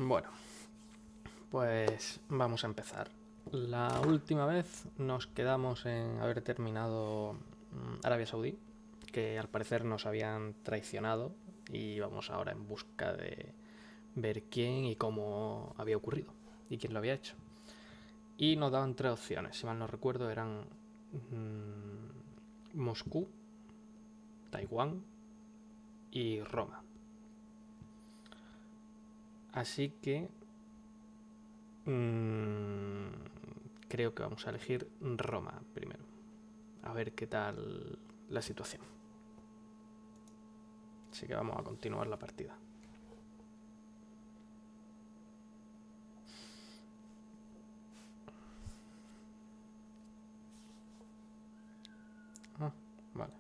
Bueno, pues vamos a empezar. La última vez nos quedamos en haber terminado Arabia Saudí, que al parecer nos habían traicionado, y vamos ahora en busca de ver quién y cómo había ocurrido y quién lo había hecho. Y nos daban tres opciones, si mal no recuerdo, eran Moscú, Taiwán y Roma. Así que creo que vamos a elegir Roma primero. A ver qué tal la situación. Así que vamos a continuar la partida. Vale.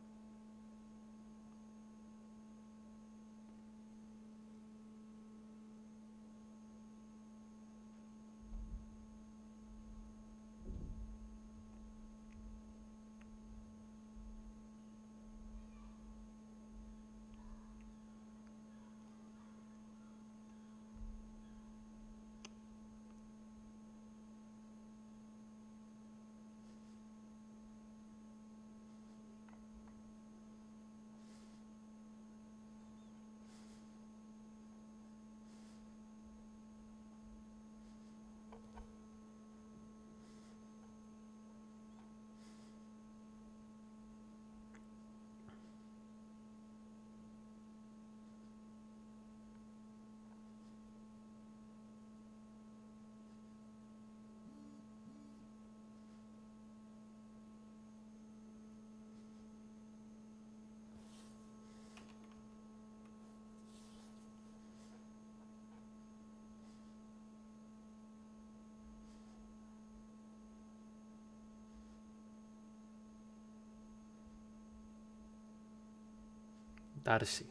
Darcy.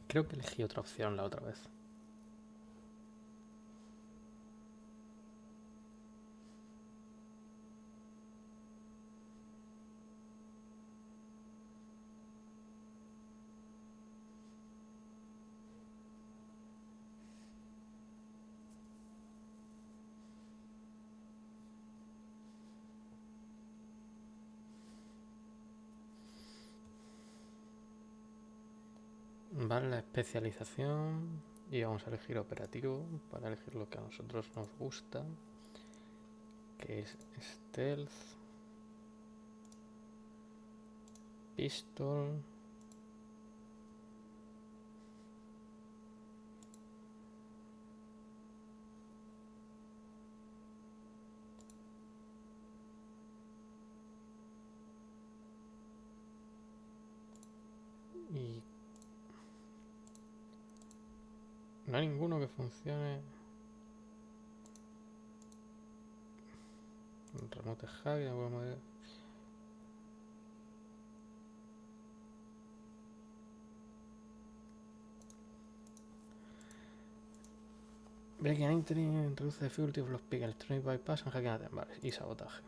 Creo que elegí otra opción la otra vez. Vale, la especialización. Y vamos a elegir operativo para elegir lo que a nosotros nos gusta, que es stealth, pistol, y no hay ninguno que funcione. Remote hack, de alguna manera. Breaking and entering introduce difficulty of los pick, electronic bypass and hacking attempt. Vale, y sabotaje.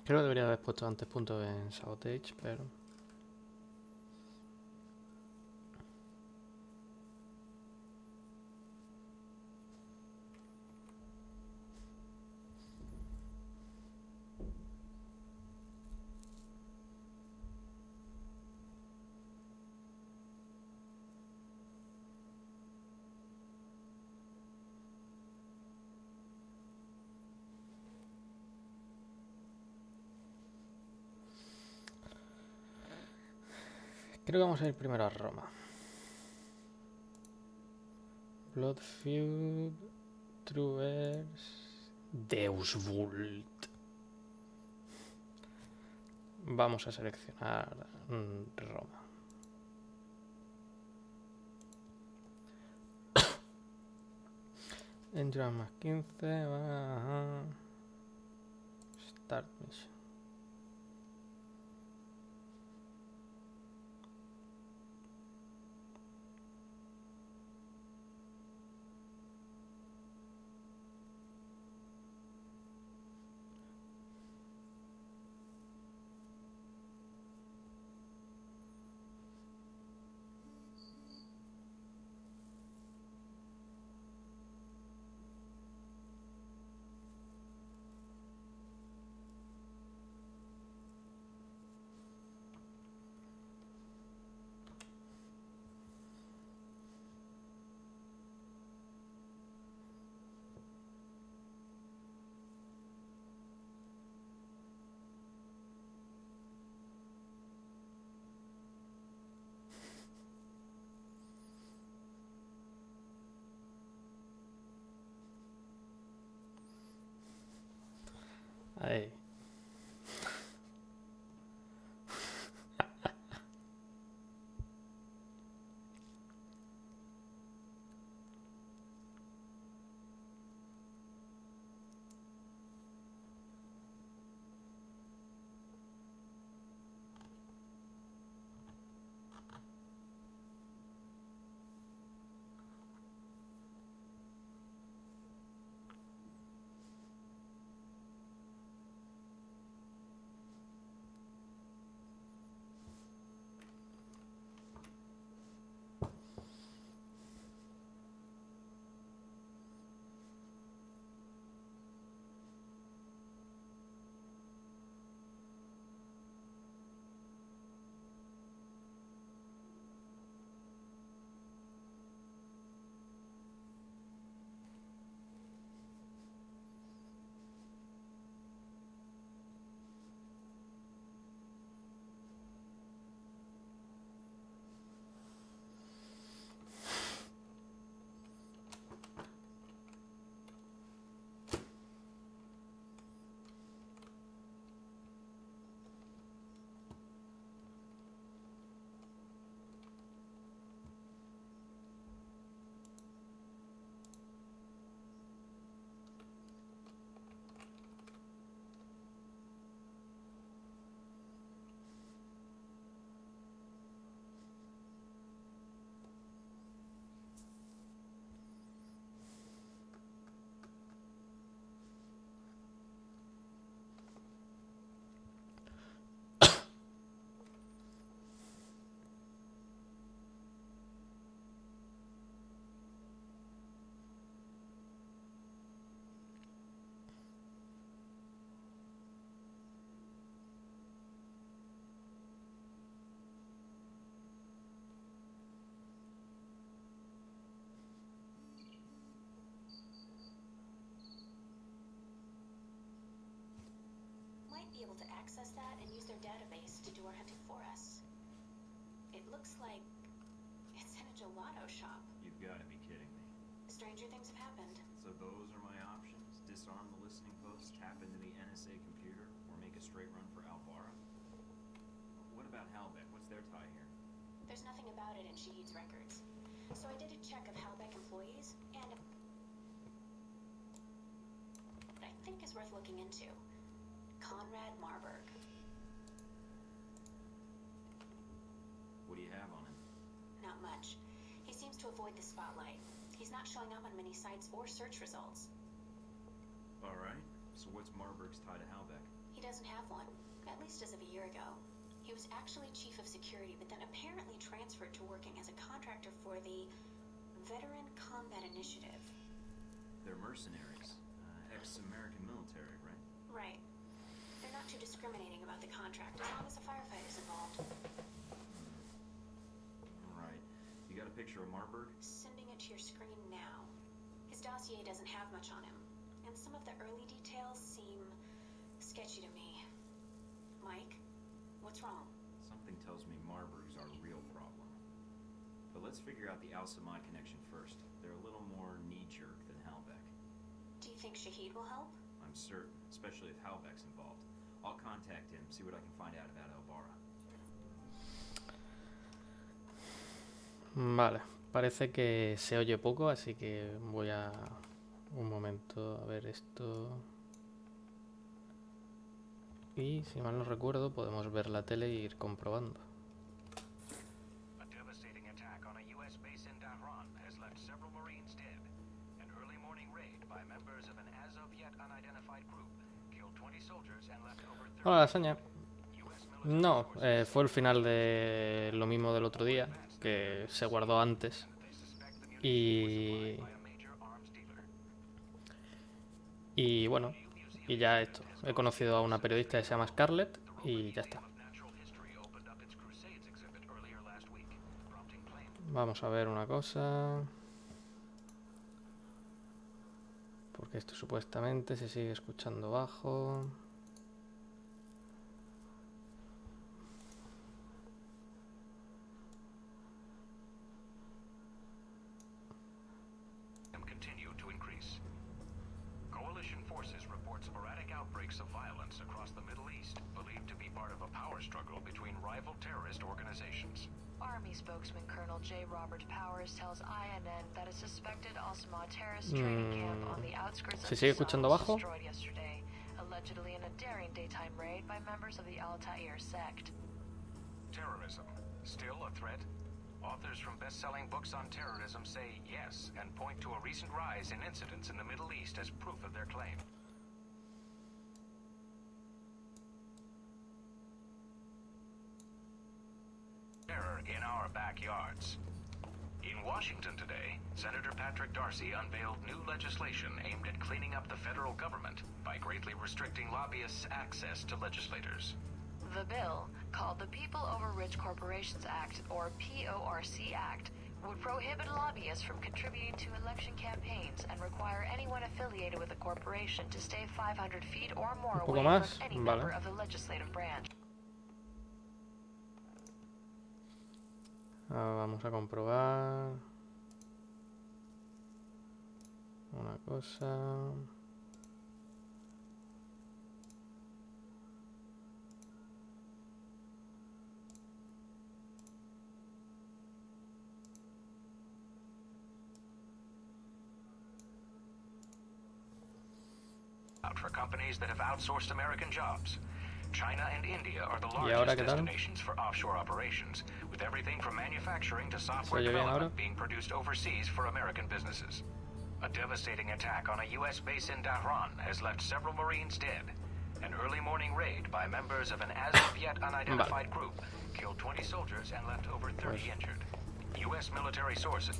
Creo que debería haber puesto antes puntos en sabotage, pero creo que vamos a ir primero a Roma. Blood Feud, Truers, Deus Vult. Vamos a seleccionar Roma. Entran más 15. Start mission. Ahí. Be able to access that and use their database to do our hunting for us. It looks like it's in a gelato shop. You've got to be kidding me. Stranger things have happened. So those are my options? Disarm the listening post, tap into the NSA computer, or make a straight run for Albara? What about Halbeck? What's their tie here? There's nothing about it in Shahid's records. So I did a check of Halbeck employees, and I think is worth looking into. Conrad Marburg. What do you have on him? Not much. He seems to avoid the spotlight. He's not showing up on many sites or search results. Alright, so what's Marburg's tie to Halbeck? He doesn't have one, at least as of a year ago. He was actually chief of security, but then apparently transferred to working as a contractor for the Veteran Combat Initiative. They're mercenaries. Ex-American military, right? Right. They're not too discriminating about the contract as long as a firefighter's involved. Right. You got a picture of Marburg? Sending it to your screen now. His dossier doesn't have much on him, and some of the early details seem sketchy to me. Mike, what's wrong? Something tells me Marburg's our real problem. But let's figure out the Al-Samad connection first. They're a little think Shahid will help? I'm certain, especially if Halbeck's involved. I'll contact him, see what I can find out about Elvara. Vale, parece que se oye poco, así que voy a... un momento a ver esto. Y si mal no recuerdo, podemos ver la tele e ir comprobando. A devastating attack on a U.S. base in Tehran has left several Marines dead. An early morning raid by members of an as of yet unidentified group killed 20 soldiers and left over 30. Hola, lasaña. No, fue el final de lo mismo del otro día, que se guardó antes. Y bueno, y ya esto. He conocido a una periodista que se llama Scarlett y ya está. Vamos a ver una cosa. Porque esto supuestamente se sigue escuchando bajo. Continue to increase. Coalition forces report sporadic outbreaks of violence across the Middle East, believed to be part of a power struggle between rival terrorist organizations. Army spokesman Colonel J. Robert Powers tells INN that a suspected Al-Samad terrorist training camp on the outskirts of ¿Se sigue escuchando was bajo? destroyed yesterday, allegedly in a daring daytime raid by members of the Al-Ta'ir sect. Terrorism, still a threat? Authors from best-selling books on terrorism say yes and point to a recent rise in incidents in the Middle East as proof of their claim. Terror in our backyards. In Washington today, Senator Patrick Darcy unveiled new legislation aimed at cleaning up the federal government by greatly restricting lobbyists' access to legislators. The bill, called the People Over Rich Corporations Act, or PORC Act, would prohibit lobbyists from contributing to election campaigns and require anyone affiliated with a corporation to stay 500 feet or more away from any member of the legislative branch. Vamos a comprobar una cosa. For companies that have outsourced American jobs. China and India are the ¿Y ahora largest qué tal? destinations for offshore operations, with everything from manufacturing to software ¿Se oye bien development ahora? being produced overseas for American businesses. A devastating attack on a U.S. base in Tehran has left several Marines dead. An early morning raid by members of an as of yet unidentified group killed 20 soldiers and left over 30 injured. U.S. military sources.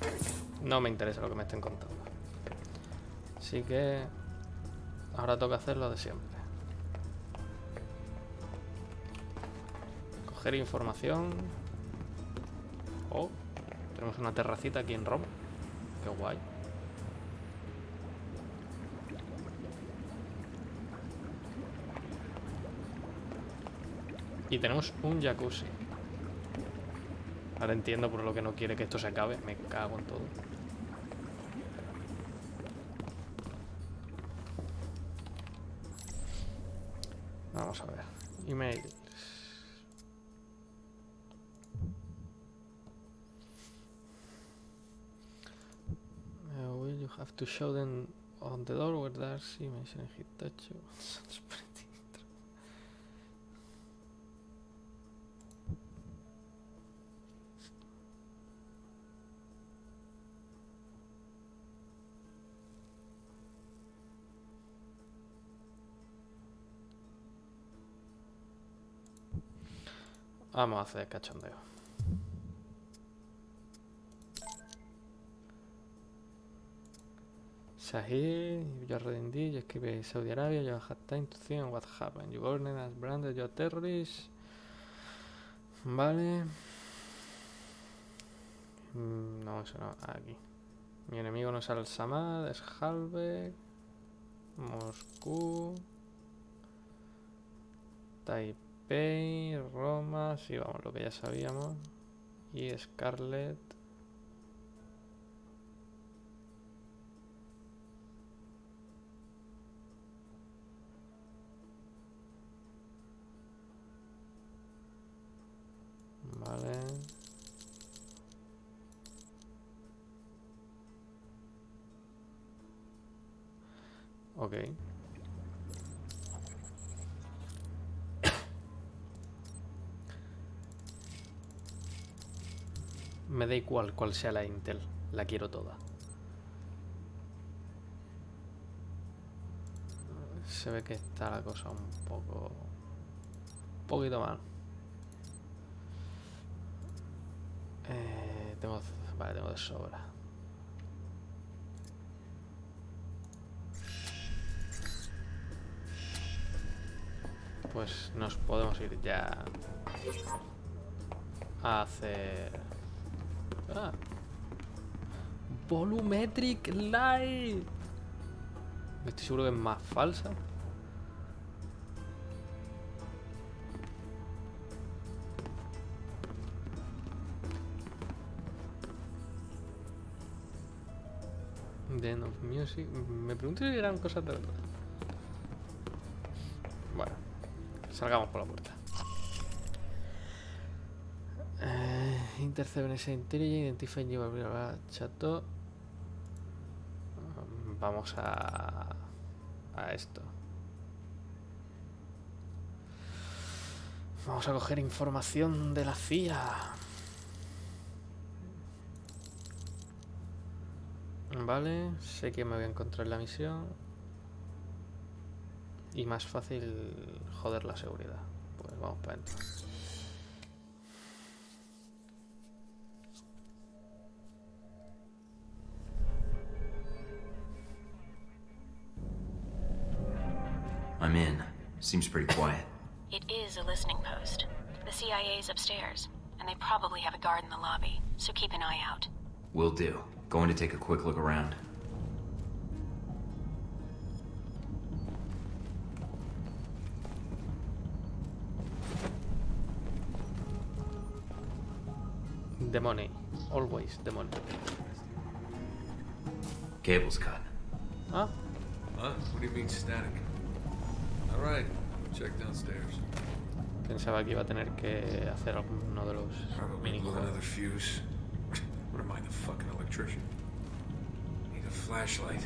No me interesa lo que me estén contando. Así que ahora toca hacer lo de siempre. Coger información. Oh, tenemos una terracita aquí en Roma. Qué guay. Y tenemos un jacuzzi. Ahora entiendo por lo que no quiere que esto se acabe. Me cago en todo. Vamos a ver. Emails. Will you have to show them on the door where Darcy mentioned he touched you? Sounds pretty interesting. Vamos a hacer cachondeo. Sahih, you are reading this, you escribe Saudi Arabia, you have time to think what happened. You born as branded, you are terrorist. Vale. No, eso no. Aquí. Mi enemigo no es Al-Samad, es Halbeck. Moscú. Taipei, Roma. Sí, vamos, lo que ya sabíamos. Y Scarlett. Ok. Me da igual cuál sea la Intel. La quiero toda. Se ve que está la cosa un poquito mal. Vale, tengo de sobra. Pues nos podemos ir ya a hacer... Volumetric Light. Estoy seguro que es más falsa. The End of Music. Me pregunto si eran cosas de verdad. Bueno, salgamos por la puerta. Intercept Intelligence, Identify Llevar Chato. Vamos a esto. Vamos a coger información de la CIA. Vale, sé que me voy a encontrar en la misión. Y más fácil joder la seguridad. Pues vamos para adentro. I'm in. Seems pretty quiet. It is a listening post. The CIA's upstairs, and they probably have a guard in the lobby, so keep an eye out. Will do. Going to take a quick look around. The money. Always the money. Cable's cut. Ah, Huh? What do you mean static? All right, check downstairs. pensaba que iba a tener que hacer alguno de los Probably blow minijuegos. another fuse. What am I, the fucking electrician? Need a flashlight.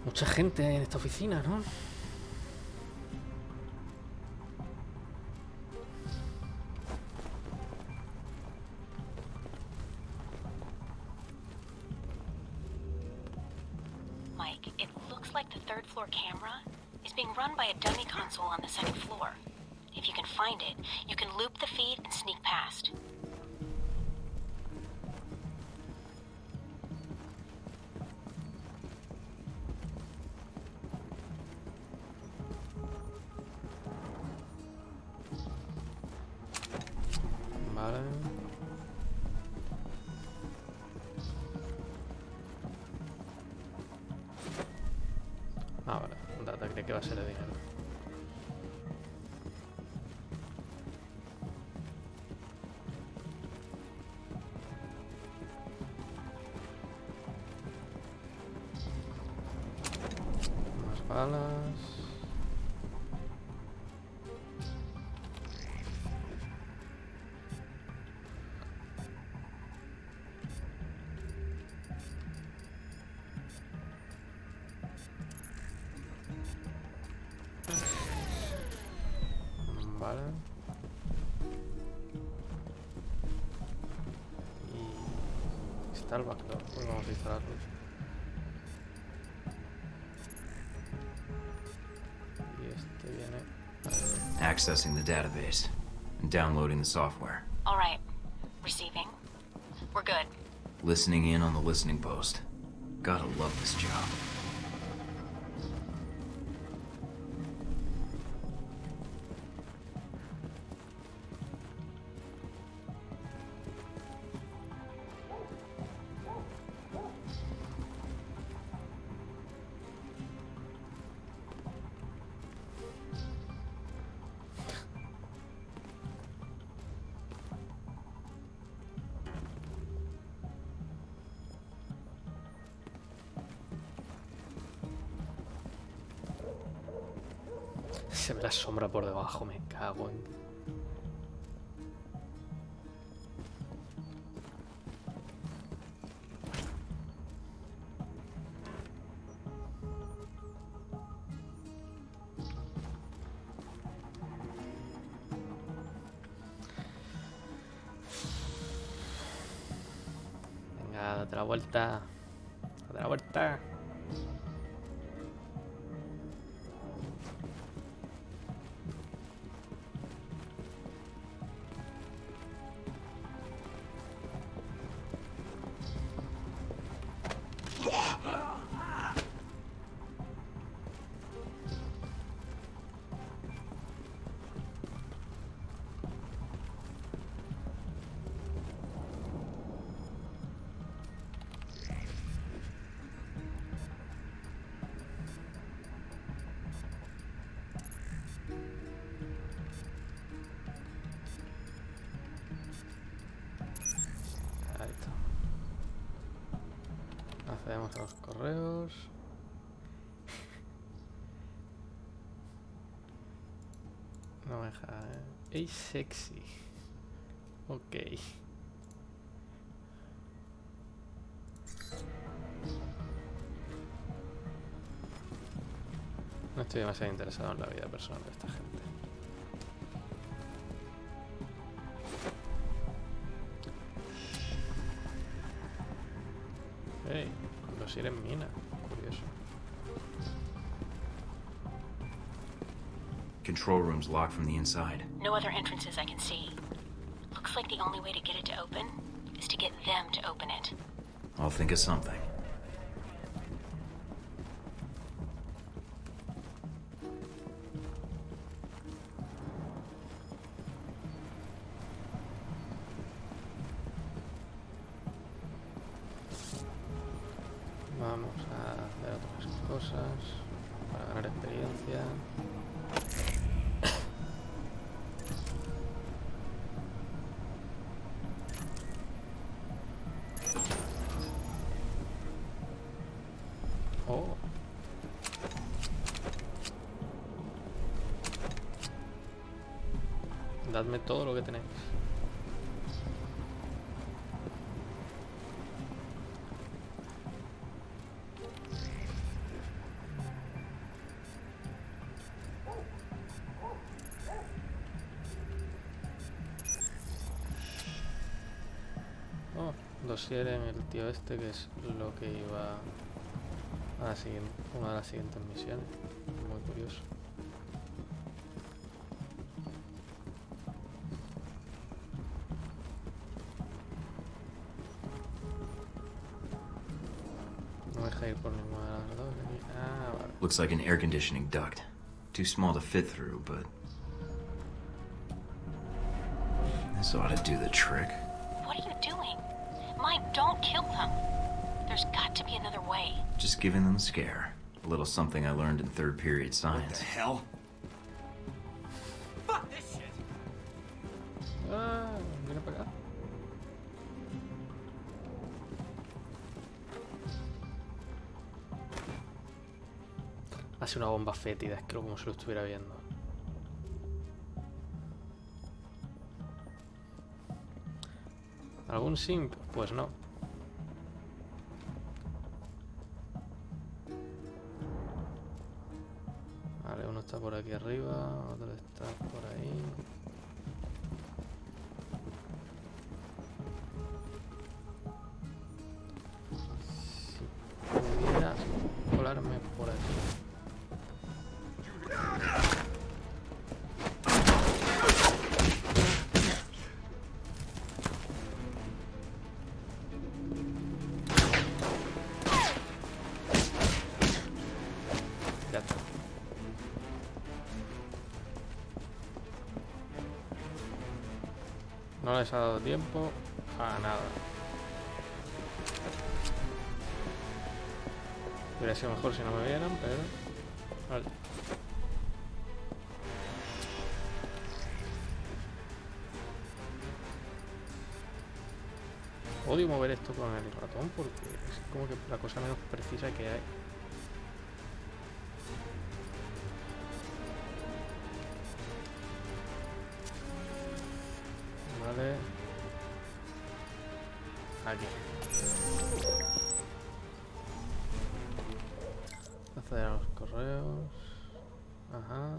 Mucha gente en esta oficina, ¿no? Mike, it looks like the third floor camera is being run by a dummy console on the second floor. If you can find it, you can loop the feed and sneak past. Vale. Ah, vale. Data, creo que va a ser de dinero. Más balas. Vale. Y está el backdoor. Pues vamos a instalarlo. Accessing the database and downloading the software. All right. Receiving. We're good. Listening in on the listening post. Gotta love this job. Se ve la sombra por debajo, me cago en... Venga, date la vuelta. Date la vuelta. Ahí está. Accedemos a los correos. No me deja... ¡Ey, sexy! Ok. No estoy demasiado interesado en la vida personal de esta gente. Hey, los ir en mina. Curioso. Control room's locked from the inside. No other entrances I can see. Looks like the only way to get it to open is to get them to open it. I'll think of something. Vamos a hacer otras cosas para ganar experiencia. Oh. Dadme todo lo que tenéis. Oh, dossier en el tío este, que es lo que iba a la siguiente, una de las siguientes misiones. Muy curioso. No me deja ir por ninguna de las dos. Ah, vale. Looks like an air conditioning duct. Too small to fit through, but... this ought to do the trick. What are you doing? Mike, don't kill them. There's got to be another way. Just giving them a scare. A little something I learned in third period science. hell? Fuck this shit! Ah, viene para acá. Hace una bomba fétida, es que como si lo estuviera viendo. ¿Algún simp? Pues no. Vale, uno está por aquí arriba, otro está por ahí. Si pudiera colarme por aquí. No les ha dado tiempo a nada. Hubiera sido mejor si no me vieran, pero... Vale. Odio mover esto con el ratón porque es como que la cosa menos precisa que hay. Vale. Aquí. Acceder a los correos. Ajá.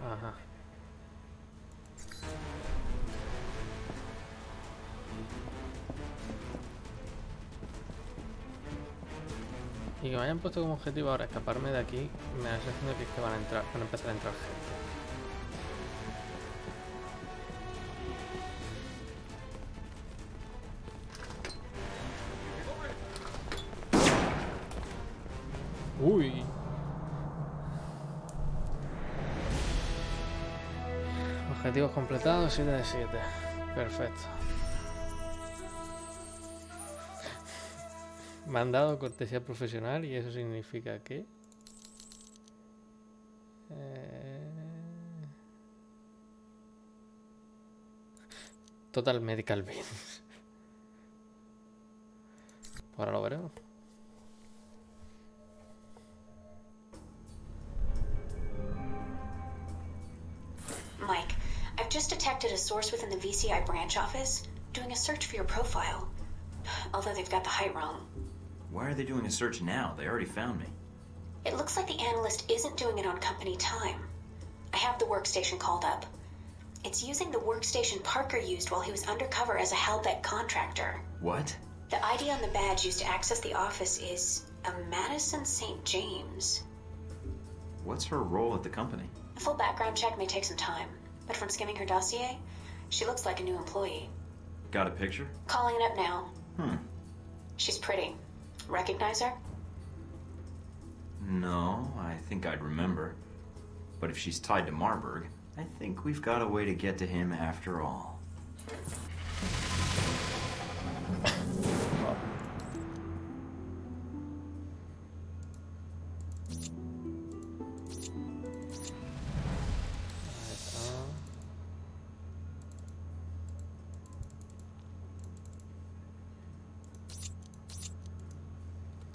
Ajá. Y que me hayan puesto como objetivo ahora escaparme de aquí, me da la sensación de que es que van a empezar a entrar gente. Uy. Objetivos completados, 7 de 7. Perfecto. Me han dado cortesía profesional y eso significa que... Total Medical Bills. Ahora lo veremos. Mike, I've just detected a source within the VCI branch office doing a search for your profile. Although they've got the height wrong. Why are they doing a search now? They already found me. It looks like the analyst isn't doing it on company time. I have the workstation called up. It's using the workstation Parker used while he was undercover as a Halbeck contractor. What? The ID on the badge used to access the office is a Madison St. James. What's her role at the company? A full background check may take some time, but from skimming her dossier, she looks like a new employee. Got a picture? Calling it up now. She's pretty. Recognize her? No, I think I'd remember. But if she's tied to Marburg, I think we've got a way to get to him after all.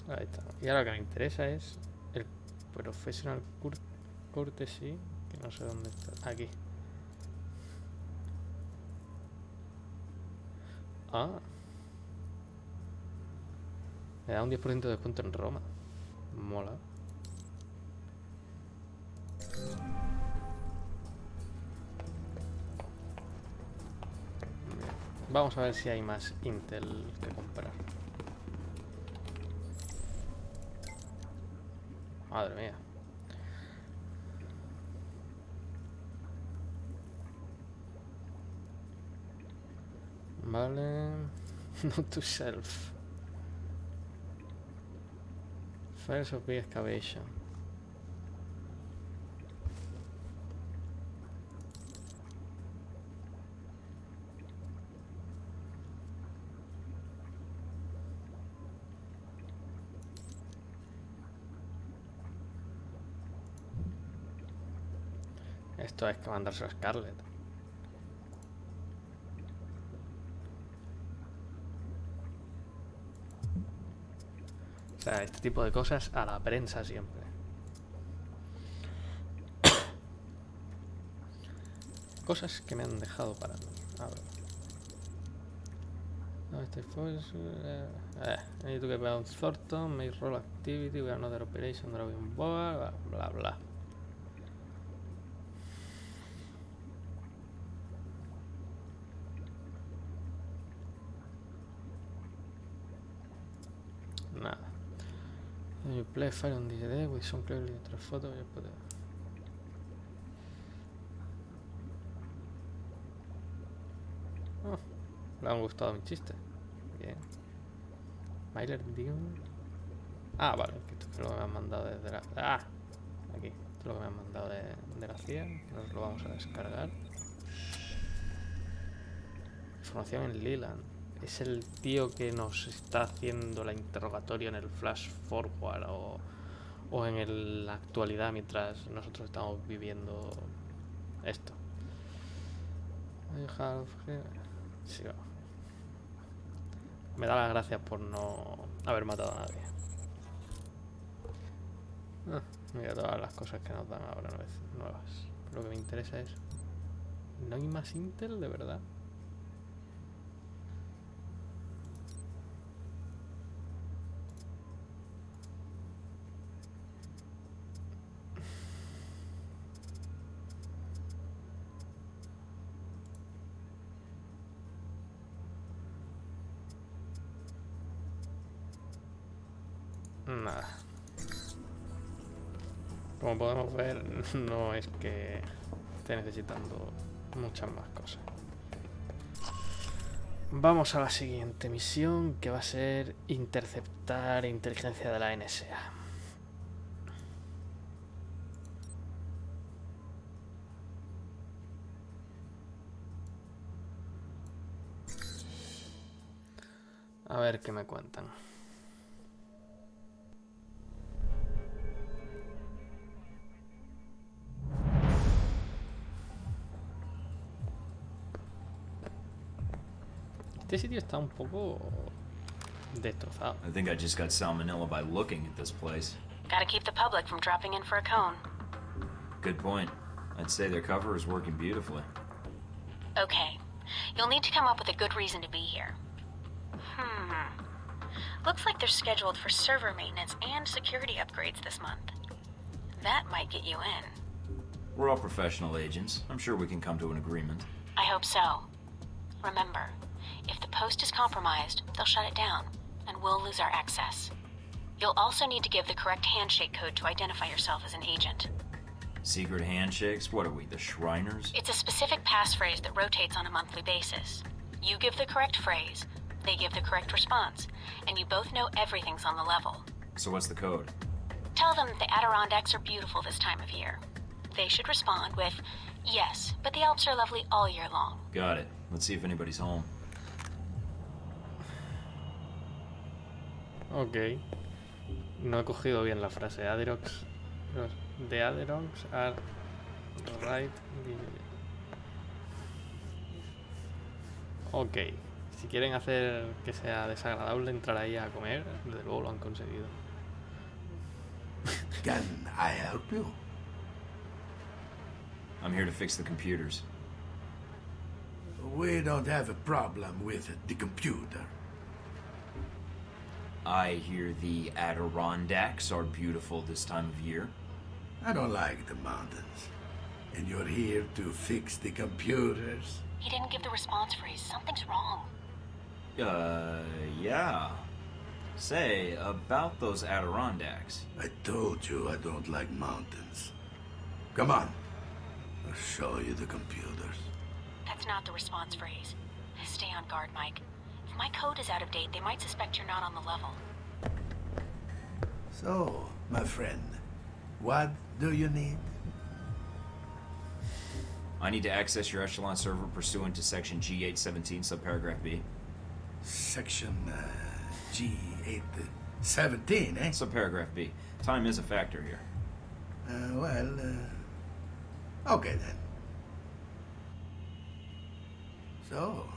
Ahí está. Y ahora lo que me interesa es el Professional Courtesy, que no sé dónde está. Aquí. Ah. Me da un 10% de descuento en Roma. Mola. Bien. Vamos a ver si hay más Intel que comprar. Madre mía. Vale. Not to self. First of big excavation. Esto es que mandarse a Scarlett. O sea, este tipo de cosas a la prensa siempre. Cosas que me han dejado para mí. A ver. No, este fue... I need to get around Thornton, make roll activity, we are another operation, drawing board, bla bla. Nada. You play fire on this day with some clearly otras fotos. Oh, le han gustado mis chistes. Bien. Myler Dion. Ah, vale, que esto que lo me han mandado desde la. Ah, aquí. Esto es lo que me han mandado de la CIA, que nos lo vamos a descargar. Información en Leland. Es el tío que nos está haciendo la interrogatorio en el flash forward o en la actualidad mientras nosotros estamos viviendo esto. Sí, me da las gracias por no haber matado a nadie. Mira todas las cosas que nos dan ahora nuevas. Lo que me interesa es... ¿No hay más Intel de verdad? Nada. Como podemos ver, no es que esté necesitando muchas más cosas. Vamos a la siguiente misión, que va a ser interceptar inteligencia de la NSA. A ver qué me cuentan. Este sitio está un poco destrozado. I think I just got salmonella by looking at this place. Gotta keep the public from dropping in for a cone. Good point. I'd say their cover is working beautifully. Okay. You'll need to come up with a good reason to be here. Looks like they're scheduled for server maintenance and security upgrades this month. That might get you in. We're all professional agents. I'm sure we can come to an agreement. I hope so. Remember, if the post is compromised, they'll shut it down, and we'll lose our access. You'll also need to give the correct handshake code to identify yourself as an agent. Secret handshakes? What are we, the Shriners? It's a specific passphrase that rotates on a monthly basis. You give the correct phrase, they give the correct response, and you both know everything's on the level. So what's the code? Tell them that the Adirondacks are beautiful this time of year. They should respond with, yes, but the Alps are lovely all year long. Got it. Let's see if anybody's home. Ok. No he cogido bien la frase. The Adirondacks are right. Ok. Si quieren hacer que sea desagradable entrar ahí a comer, desde luego lo han conseguido. Can I help you? I'm here to fix the computers. We don't have a problem with the computer. I hear the Adirondacks are beautiful this time of year. I don't like the mountains. And you're here to fix the computers? He didn't give the response phrase. Something's wrong. Yeah. Say, about those Adirondacks. I told you I don't like mountains. Come on. I'll show you the computers. That's not the response phrase. Stay on guard, Mike. If my code is out of date, they might suspect you're not on the level. So, my friend, what do you need? I need to access your Echelon server pursuant to section G817, subparagraph B. Section G817, eh? Subparagraph B. Time is a factor here. Okay then. So,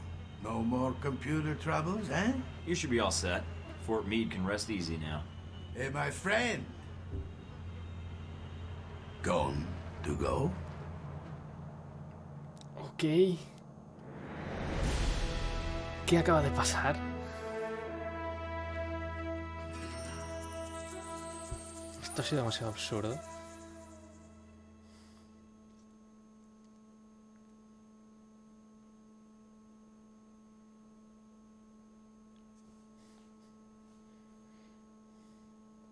no more computer troubles, eh? You should be all set. Fort Meade can rest easy now. Hey, my friend. Gone to go? Ok. ¿Qué acaba de pasar? Esto ha sido demasiado absurdo.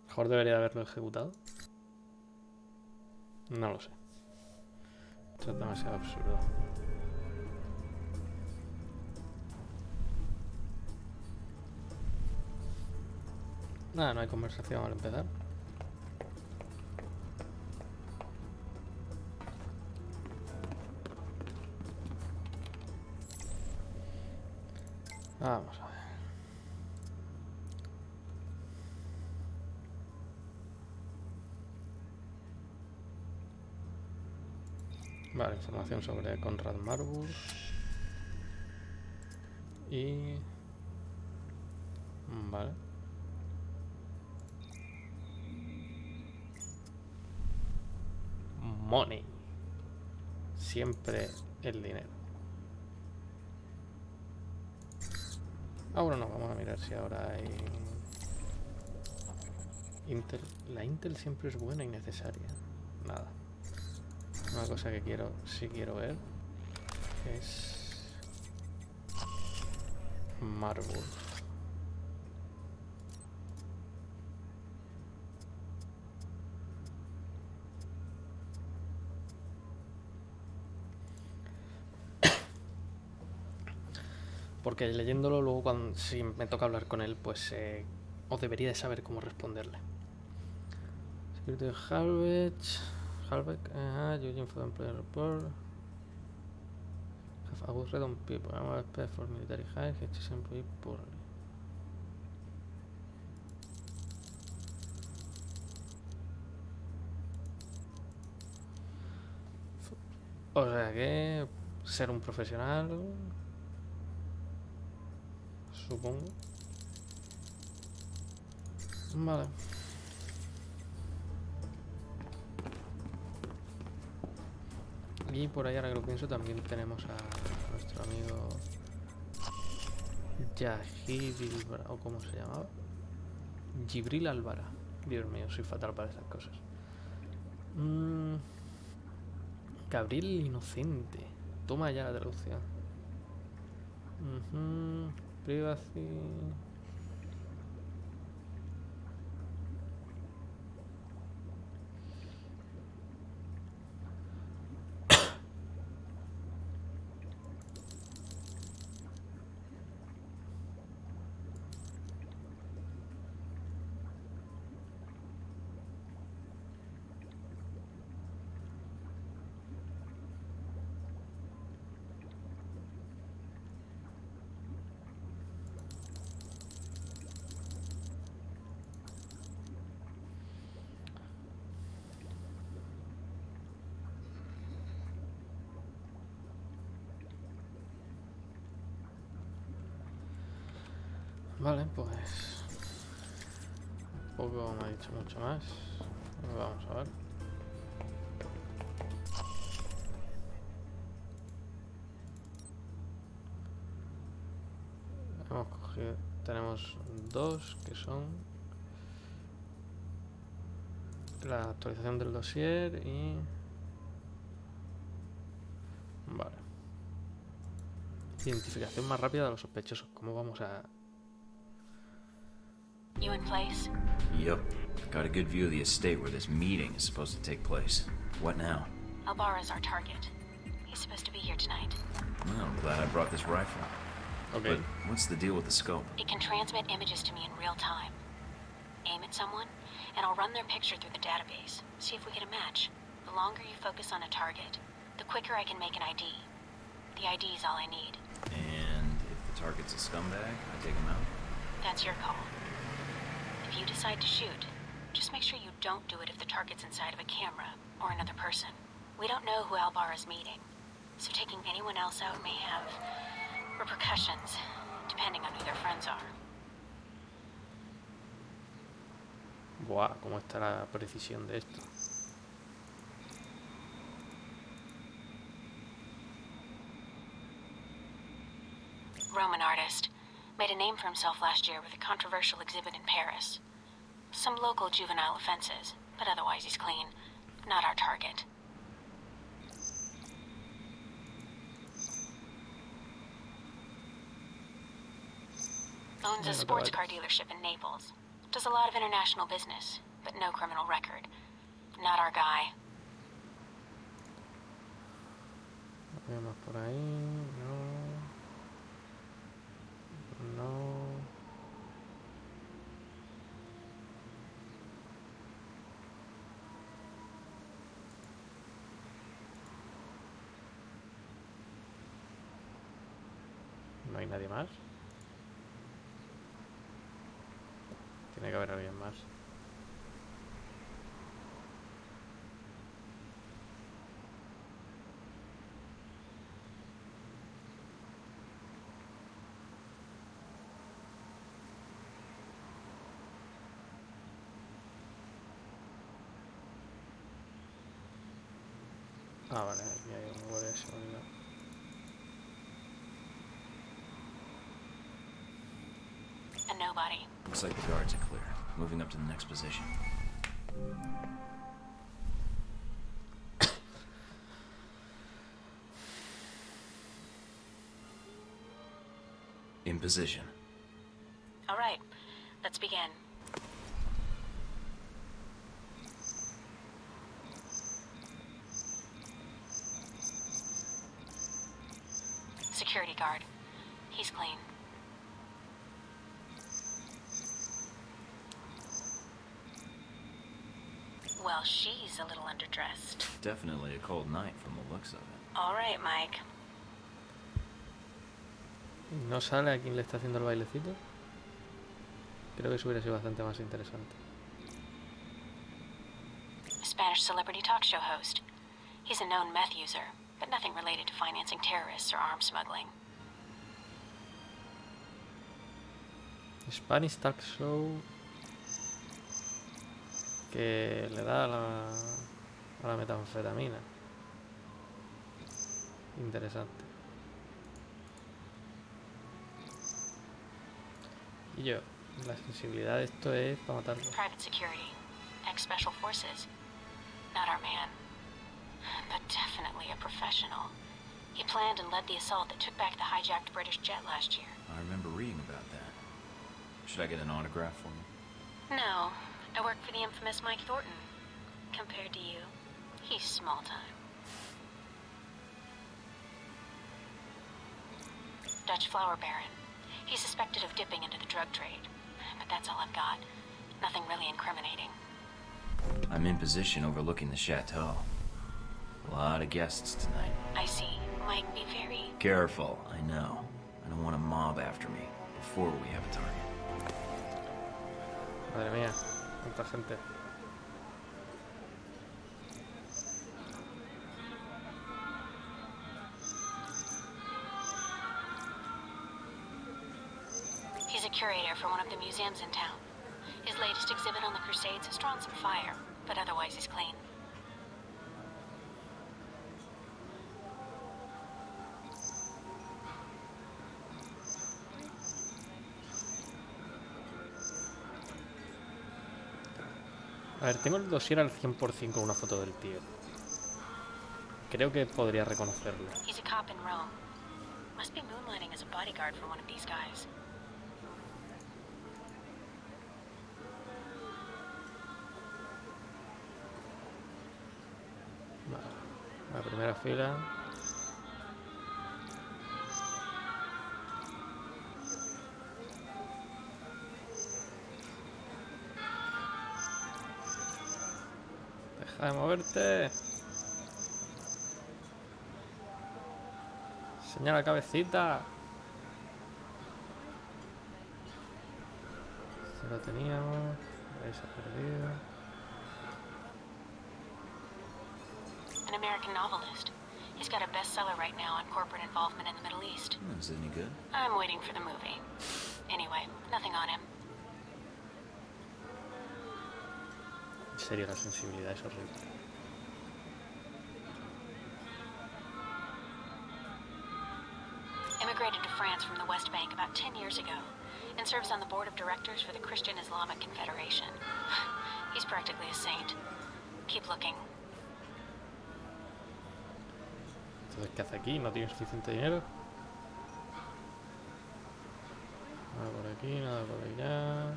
Mejor debería haberlo ejecutado. No lo sé. Esto es demasiado absurdo. Nada, no hay conversación al empezar. Vamos a ver. Vale, información sobre Conrad Marburg. Y... Vale. Money. Siempre el dinero. Ahora no, vamos a mirar si ahora hay... Intel. La Intel siempre es buena y necesaria. Nada. Una cosa que quiero, sí quiero ver, es... Marburg. Porque leyéndolo luego, cuando si me toca hablar con él, pues os debería de saber cómo responderle. Security Halbeck, Eugene for Employee Report. Have a good read on people. I'm a spec for military hire, HTC employee poorly. O sea que ser un profesional, supongo. Vale. Y por ahí, ahora que lo pienso, también tenemos a nuestro amigo Yahid, o ¿cómo se llamaba? Gibril Álvara. Dios mío, soy fatal para esas cosas. Gabriel Inocente. Toma ya la traducción. Privacy. Vale, pues tampoco me ha dicho mucho más. Vamos a ver. Hemos cogido, tenemos dos que son la actualización del dossier y... Vale. Identificación más rápida de los sospechosos. ¿Cómo vamos a...? You in place? Yep. Got a good view of the estate where this meeting is supposed to take place. What now? Albara's our target. He's supposed to be here tonight. Well, I'm glad I brought this rifle. Okay. But what's the deal with the scope? It can transmit images to me in real time. Aim at someone, and I'll run their picture through the database. See if we get a match. The longer you focus on a target, the quicker I can make an ID. The ID is all I need. And if the target's a scumbag, I take him out? That's your call. If you decide to shoot, just make sure you don't do it if the target's inside of a camera or another person. We don't know who Albara's meeting, so taking anyone else out may have repercussions, depending on who their friends are. Buah, ¿cómo está la precisión de esto? Roman artist. Made a name for himself last year with a controversial exhibit in Paris. Some local juvenile offenses, but otherwise he's clean. Not our target. Owns a sports car dealership in Naples. Does a lot of international business, but no criminal record. Not our guy. Vemos por ahí. No. No. No hay nadie más. Tiene que haber alguien más. Ah, vale, aquí hay un guardia de seguridad. And nobody. Looks like the guards are clear. Moving up to the next position. In position. All right, let's begin. Security guard. He's clean. Well, she's a little underdressed. Definitely a cold night from the looks of it. All right, Mike. ¿No sale a quién le está haciendo el bailecito? Creo que eso hubiera sido bastante más interesante. Spanish celebrity talk show host. He's a known meth user, but nothing related to financing terrorists or arms smuggling. Spanish talk show que le da a la metanfetamina. Interesante. Y yo, la sensibilidad de esto es para matarlo. Private security. Ex-special forces. Not our man. But definitely a professional. He planned and led the assault that took back the hijacked British jet last year. I remember reading about that. Should I get an autograph for you? No, I work for the infamous Mike Thornton. Compared to you, he's small time. Dutch flower baron. He's suspected of dipping into the drug trade. But that's all I've got. Nothing really incriminating. I'm in position overlooking the chateau. A lot of guests tonight. I see. Mike, be very... Careful, I know. I don't want a mob after me before we have a target. Madre mía, cuánta gente. He's a curator for one of the museums in town. His latest exhibit on the Crusades has drawn some fire, but otherwise he's clean. A ver, tengo el dossier al 100% con una foto del tío. Creo que podría reconocerlo. He's a cop in Rome. Must be moonlighting as a bodyguard for one of these guys. Vale. La primera fila. Deja de moverte. Señala cabecita. Se lo teníamos. Ahí se ha perdido. An American novelist. He's got a bestseller right now on corporate involvement in the Middle East. Is it any good? I'm waiting for the movie. Anyway, nothing on him. En serio, la sensibilidad es horrible. Immigrated to France from the West Bank about 10 years ago and serves on the board of directors for the Christian Islamic Confederation. He's practically a saint. Keep looking. Entonces, ¿qué hace aquí? ¿No tiene suficiente dinero? Nada por aquí, nada por allá.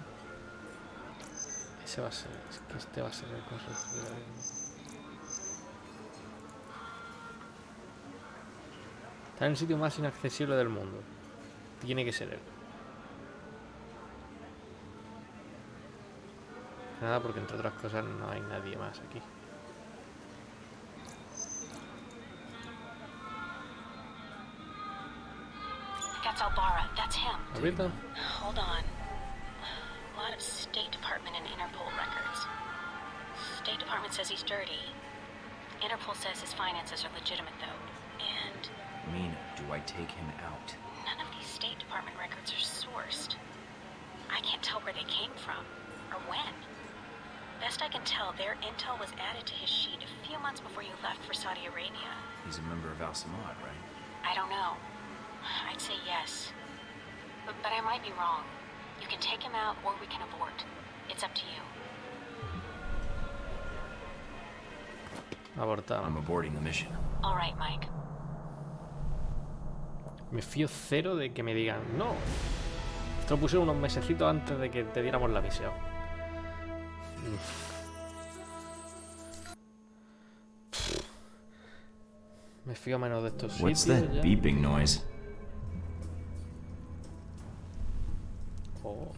Ese va a ser... Es que este va a ser el consejo. Está en el sitio más inaccesible del mundo. Tiene que ser él. Nada, porque entre otras cosas no hay nadie más aquí. That's Albara. That's him. ¿Has visto? Hold on. lot of State Department and Interpol records. State Department says he's dirty. Interpol says his finances are legitimate, though. And Mina, do I take him out? none of these State Department records are sourced. I can't tell where they came from, or when. Best I can tell, their intel was added to his sheet a few months before you left for Saudi Arabia. He's a member of Al Samad, right? I don't know. I'd say yes. But I might be wrong. You can take him out, or we can abort. It's up to you. Abortamos. I'm aborting the mission. All right, Mike. Me fío cero de que me digan no. Esto lo pusieron unos mesecitos antes de que te diéramos la misión. Me fío menos de estos What's sitios that ya. beeping noise? Oh.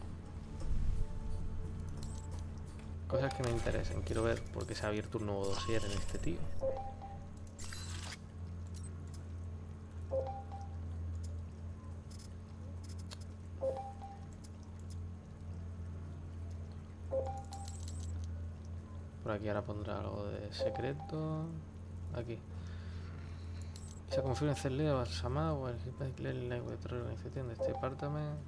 Cosas que me interesen. Quiero ver por qué se ha abierto un nuevo dossier en este tío. Por aquí ahora pondrá algo de secreto. Aquí. Se confirma en Cerlea o Al-Samad o el language de organización de este departamento.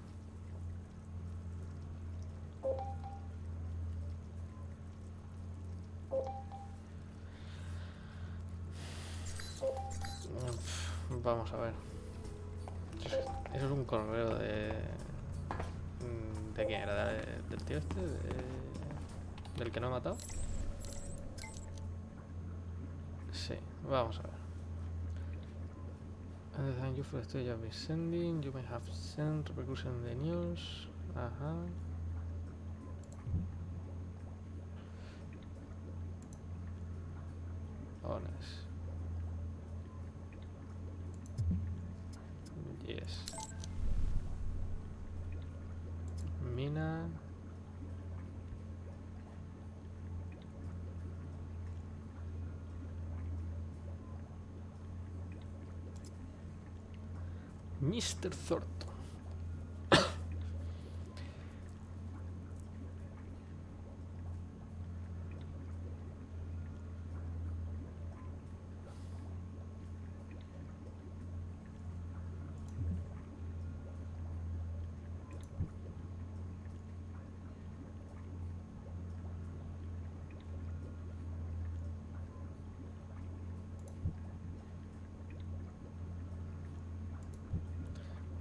Vamos a ver. Eso es un correo de... ¿De quién era? ¿Del tío este? ¿Del que no he matado? Sí, vamos a ver. And thank you for the stage you have been sending. You may have sent repercussion in the news. Ajá. Honest. Yes. Mina. Mr. Thornton.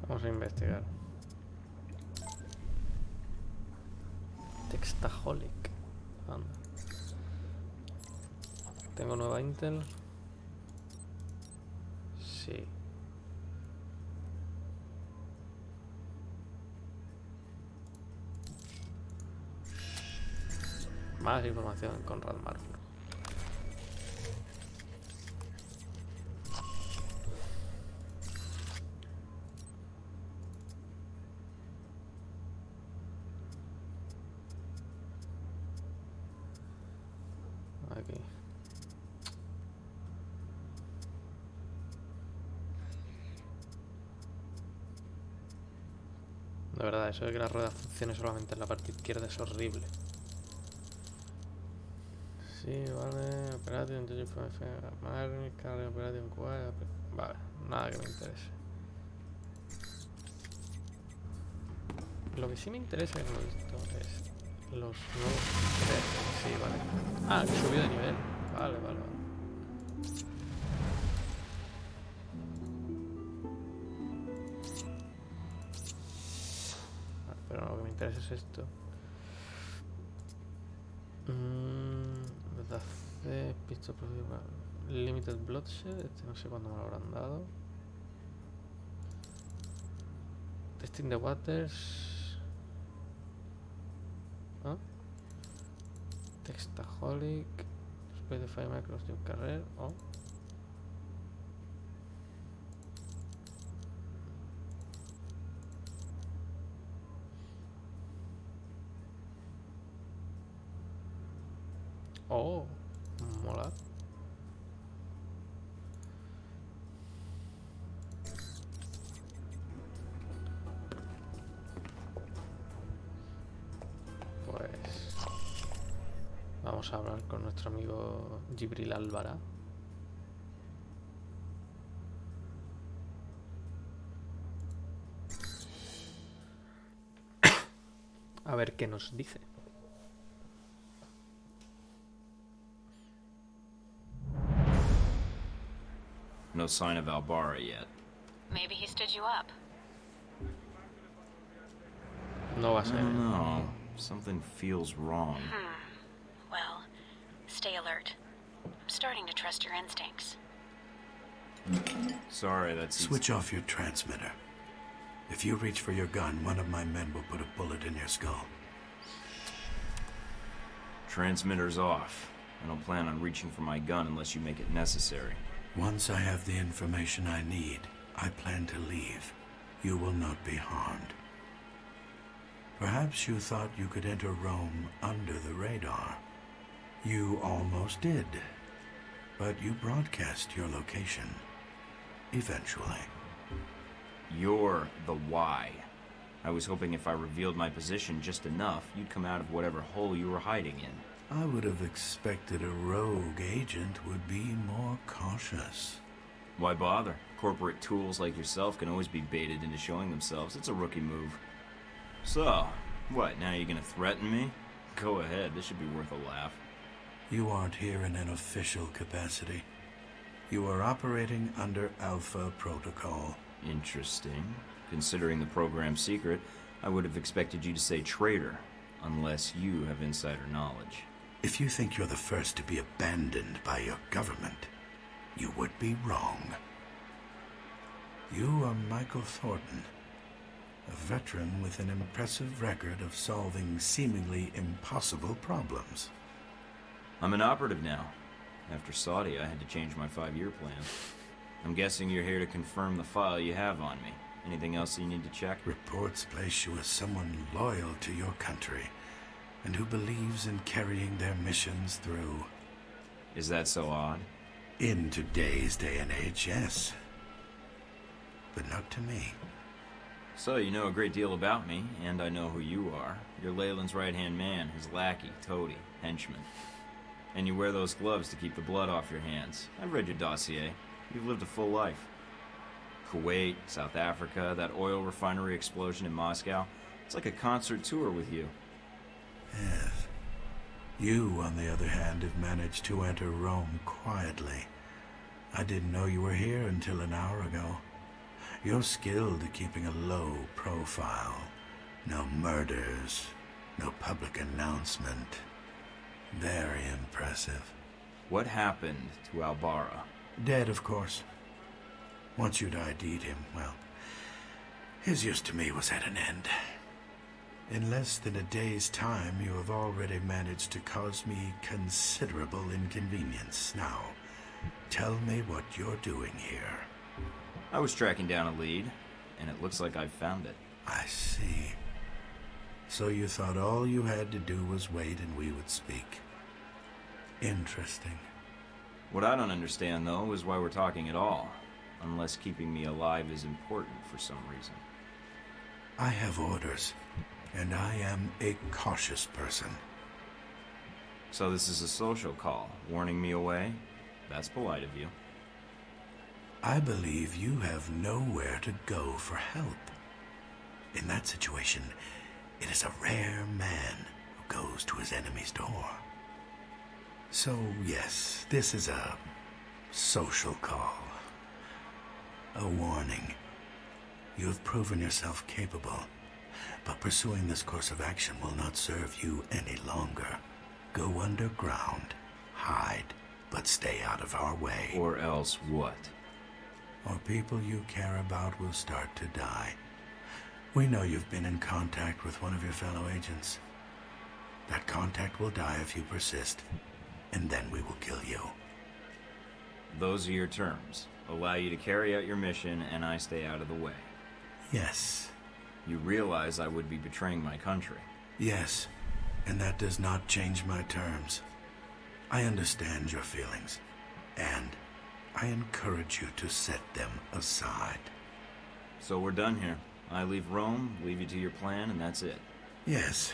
Vamos a investigar. Textaholic. Anda. ¿Tengo nueva Intel? Sí. Más información con Conrad Marford. Aquí. De verdad, eso de que la rueda funcione solamente en la parte izquierda es horrible. Sí, vale. Operation, carga Operation Quad. Vale, nada que me interese. Lo que sí me interesa, que no he visto, es los nuevos jefes. Sí, vale. Ah, que subió de nivel. Vale, vale, vale. Vale, pero lo que me interesa es esto. ¿Verdad? Pistol Limited Bloodshed. Este no sé cuándo me lo habrán dado. Testing the Waters. ¿Ah? Textaholic. Spray the fire across your career. Oh. Oh, mola. pues vamos a hablar con nuestro amigo Jibril Álvara. A ver qué nos dice. No sign of Albara yet. Maybe he stood you up. No va a I ser. don't know. Something feels wrong. Well, stay alert. I'm starting to trust your instincts. Sorry, that's... Switch off your transmitter. If you reach for your gun, one of my men will put a bullet in your skull. Transmitter's off. I don't plan on reaching for my gun unless you make it necessary. Once I have the information I need, I plan to leave. You will not be harmed. Perhaps you thought you could enter Rome under the radar. You almost did. But you broadcast your location. Eventually. You're the why. I was hoping if I revealed my position just enough, you'd come out of whatever hole you were hiding in. I would have expected a rogue agent would be more cautious. Why bother? Corporate tools like yourself can always be baited into showing themselves. It's a rookie move. So, what, now you're gonna threaten me? Go ahead, this should be worth a laugh. You aren't here in an official capacity. You are operating under Alpha Protocol. Interesting. Considering the program's secret, I would have expected you to say traitor, unless you have insider knowledge. If you think you're the first to be abandoned by your government, you would be wrong. You are Michael Thornton, a veteran with an impressive record of solving seemingly impossible problems. I'm an operative now. After Saudi, I had to change my 5-year plan. I'm guessing you're here to confirm the file you have on me. Anything else you need to check? Reports place you as someone loyal to your country and who believes in carrying their missions through. Is that so odd? In today's day and age, yes. But not to me. So you know a great deal about me, and I know who you are. You're Leyland's right-hand man, his lackey, toady, henchman. And you wear those gloves to keep the blood off your hands. I've read your dossier. You've lived a full life. Kuwait, South Africa, that oil refinery explosion in Moscow. It's like a concert tour with you. Yes. You, on the other hand, have managed to enter Rome quietly. I didn't know you were here until an hour ago. You're skilled at keeping a low profile. No murders, no public announcement. Very impressive. What happened to Albara? Dead, of course. Once you'd ID'd him, well, his use to me was at an end. In less than a day's time, you have already managed to cause me considerable inconvenience. Now, tell me what you're doing here. I was tracking down a lead, and it looks like I've found it. I see. So you thought all you had to do was wait and we would speak. Interesting. What I don't understand, though, is why we're talking at all. Unless keeping me alive is important for some reason. I have orders, and I am a cautious person. So this is a social call, warning me away? That's polite of you. I believe you have nowhere to go for help. In that situation, it is a rare man who goes to his enemy's door. So, yes, this is a social call. A warning. You have proven yourself capable, but pursuing this course of action will not serve you any longer. Go underground, hide, but stay out of our way. Or else what? Or people you care about will start to die. We know you've been in contact with one of your fellow agents. That contact will die if you persist, and then we will kill you. Those are your terms. Allow you to carry out your mission, and I stay out of the way. Yes. You realize I would be betraying my country. Yes, and that does not change my terms. I understand your feelings, and I encourage you to set them aside. So we're done here. I leave Rome, leave you to your plan, and that's it. Yes.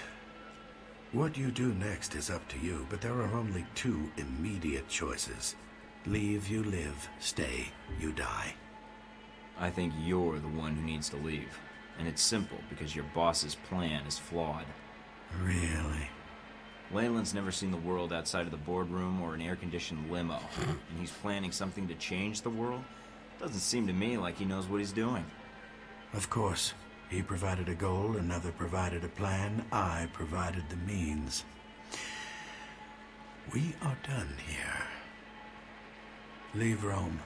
What you do next is up to you, but there are only two immediate choices. Leave, you live. Stay, you die. I think you're the one who needs to leave. And it's simple, because your boss's plan is flawed. Really? Leyland's never seen the world outside of the boardroom or an air-conditioned limo, and he's planning something to change the world? Doesn't seem to me like he knows what he's doing. Of course. He provided a goal, another provided a plan, I provided the means. We are done here. Leave Rome.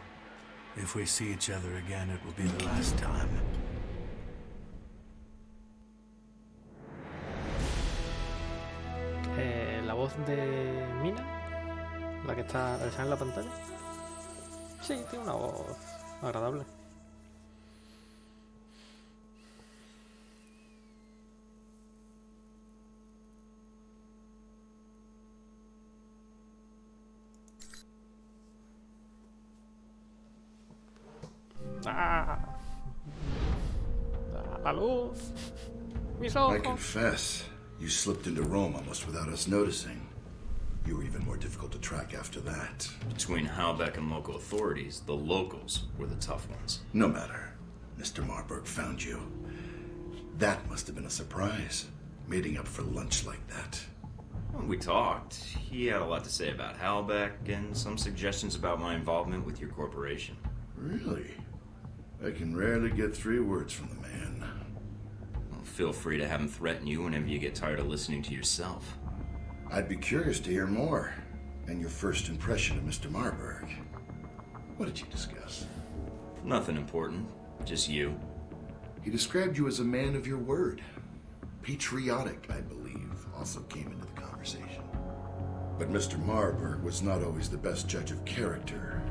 If we see each other again, it will be the last time. La voz de Mina, la que está en la pantalla. Sí, tiene una voz agradable. ¡Ah! ¡La luz! ¡Mis ojos! I confess, you slipped into Rome almost without us noticing. You were even more difficult to track after that. Between Halbeck and local authorities, the locals were the tough ones. No matter. Mr. Marburg found you. That must have been a surprise, meeting up for lunch like that. When we talked, he had a lot to say about Halbeck and some suggestions about my involvement with your corporation. Really? I can rarely get 3 words from the man. Well, feel free to have him threaten you whenever you get tired of listening to yourself. I'd be curious to hear more, and your first impression of Mr. Marburg. What did you discuss? Nothing important, just you. He described you as a man of your word. Patriotic, I believe, also came into the conversation. But Mr. Marburg was not always the best judge of character.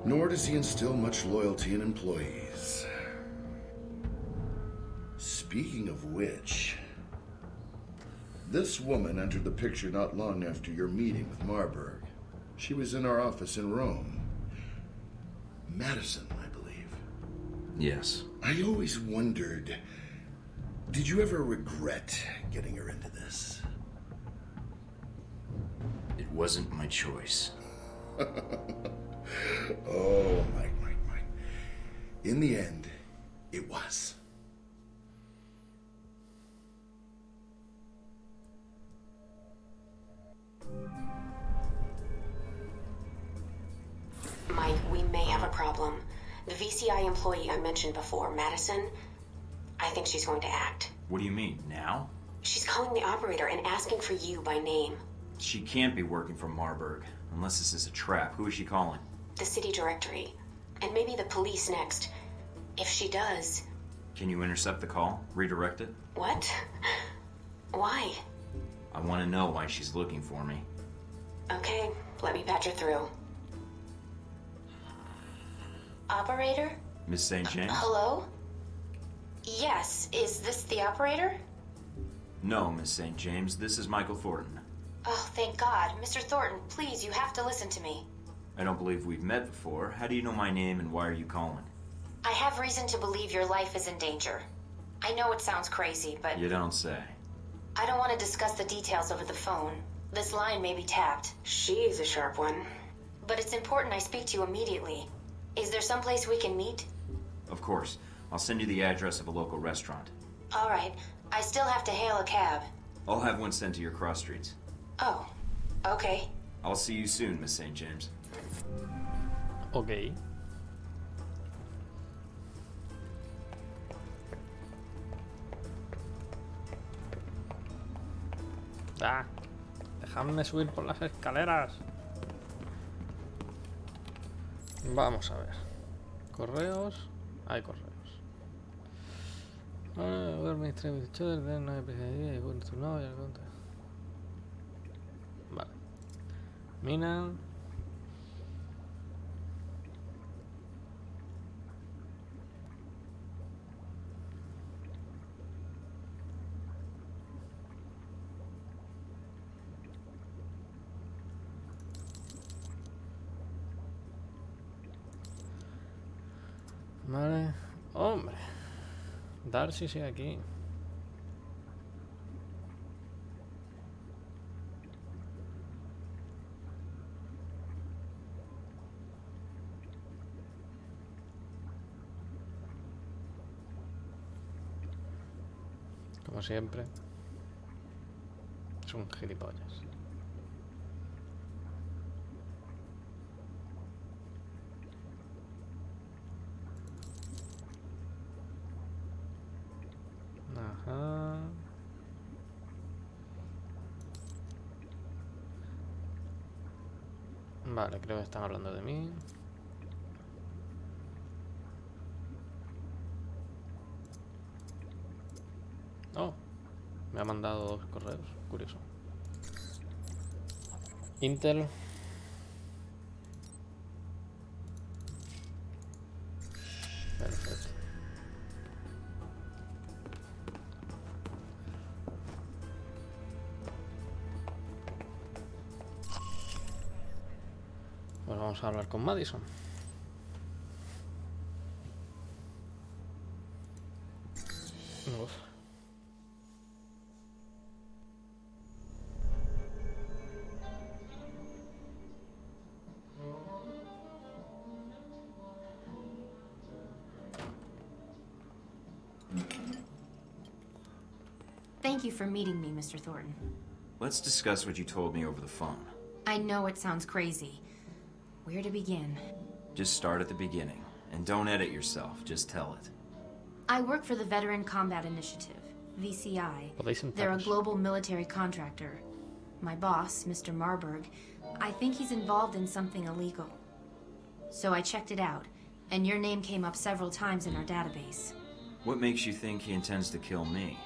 Nor does he instill much loyalty in employees. Speaking of which, this woman entered the picture not long after your meeting with Marburg. She was in our office in Rome. Madison, I believe. Yes. I always wondered, did you ever regret getting her into this? It wasn't my choice. Oh, Mike. In the end, it was. Mike, we may have a problem. The VCI employee I mentioned before, Madison, I think she's going to act. What do you mean, now? She's calling the operator and asking for you by name. She can't be working for Marburg, unless this is a trap. Who is she calling? The city directory. And maybe the police next. If she does... Can you intercept the call? Redirect it? What? Why? I want to know why she's looking for me. Okay, let me patch her through. Operator? Miss St. James? Hello? Yes, is this the operator? No, Miss St. James. This is Michael Thornton. Oh, thank God. Mr. Thornton, please, you have to listen to me. I don't believe we've met before. How do you know my name and why are you calling? I have reason to believe your life is in danger. I know it sounds crazy, but... You don't say. I don't want to discuss the details over the phone. This line may be tapped. She is a sharp one. But it's important I speak to you immediately. Is there someplace we can meet? Of course. I'll send you the address of a local restaurant. All right. I still have to hail a cab. I'll have one sent to your cross streets. Oh, okay. I'll see you soon, Miss St. James. Ok. Ah, dejadme subir por las escaleras. Vamos a ver. Correos. Hay correos. Vale. Mina. Vale. Hombre. Darcy sigue aquí. Como siempre. Es un gilipollas. Ajá. Vale, creo que están hablando de mí. Oh, me ha mandado 2 correos. Curioso. Intel. Perfecto. Pues vamos a hablar con Madison. Uf. Thank you for meeting me, Mr. Thornton. Let's discuss what you told me over the phone. I know it sounds crazy. Where to begin? Just start at the beginning. And don't edit yourself, just tell it. I work for the Veteran Combat Initiative, VCI. They're a global military contractor. My boss, Mr. Marburg, I think he's involved in something illegal. So I checked it out, and your name came up several times in our database. What makes you think he intends to kill me?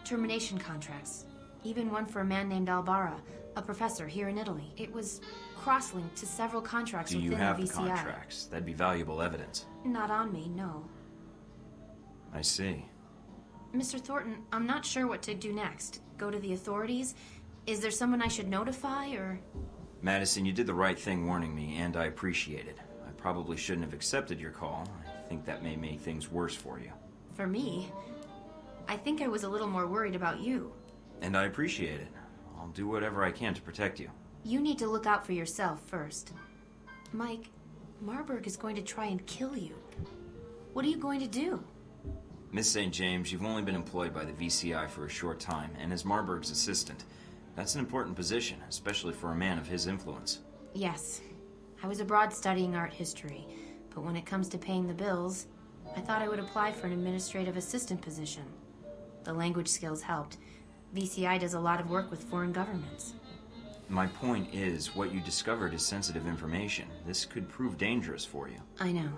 Termination contracts. Even one for a man named Albara, a professor here in Italy. It was cross-linked to several contracts Do within you have the the VCI. contracts? That'd be valuable evidence. Not on me, no. I see. Mr. Thornton, I'm not sure what to do next. Go to the authorities? Is there someone I should notify, or...? Madison, you did the right thing warning me, and I appreciate it. I probably shouldn't have accepted your call. I think that may make things worse for you. For me? I think I was a little more worried about you. And I appreciate it. I'll do whatever I can to protect you. You need to look out for yourself first. Mike, Marburg is going to try and kill you. What are you going to do? Miss St. James, you've only been employed by the VCI for a short time, and as Marburg's assistant. That's an important position, especially for a man of his influence. Yes. I was abroad studying art history, but when it comes to paying the bills, I thought I would apply for an administrative assistant position. The language skills helped. VCI does a lot of work with foreign governments. My point is, what you discovered is sensitive information. This could prove dangerous for you. I know.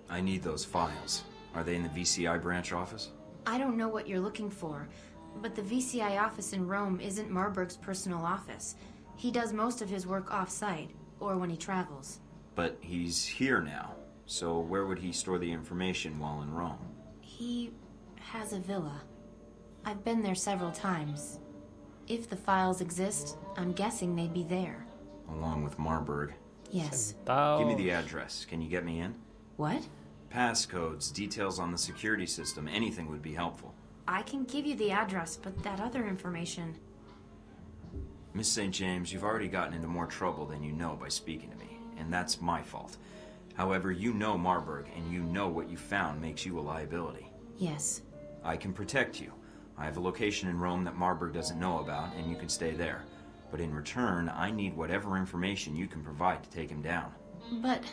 I need those files. Are they in the VCI branch office? I don't know what you're looking for, but the VCI office in Rome isn't Marburg's personal office. He does most of his work off-site, or when he travels. But he's here now, so where would he store the information while in Rome? He has a villa. I've been there several times. If the files exist, I'm guessing they'd be there. Along with Marburg. Yes. Give me the address. Can you get me in? What? Passcodes, details on the security system, anything would be helpful. I can give you the address, but that other information... Miss St. James, you've already gotten into more trouble than you know by speaking to me, and that's my fault. However, you know Marburg, and you know what you found makes you a liability. Yes. I can protect you. I have a location in Rome that Marburg doesn't know about, and you can stay there. But in return, I need whatever information you can provide to take him down. But...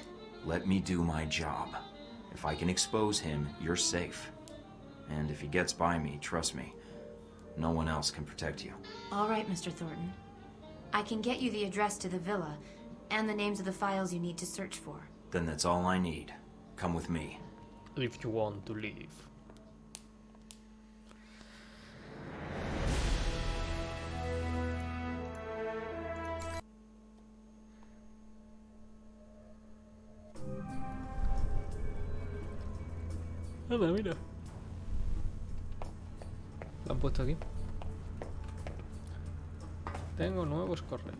Let me do my job. If I can expose him, you're safe. And if he gets by me, trust me, no one else can protect you. All right, Mr. Thornton. I can get you the address to the villa, and the names of the files you need to search for. Then that's all I need. Come with me. If you want to leave. Anda, mira. Lo han puesto aquí. Tengo nuevos correos.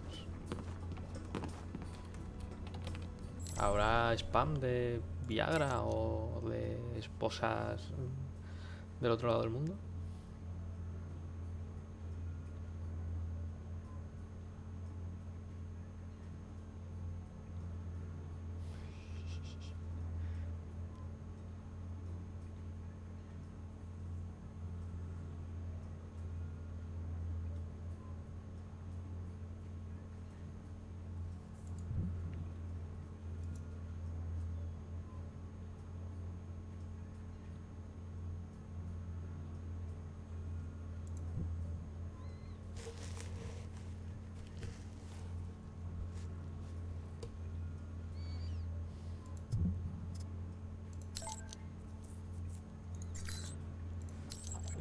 ¿Habrá spam de Viagra o de esposas del otro lado del mundo?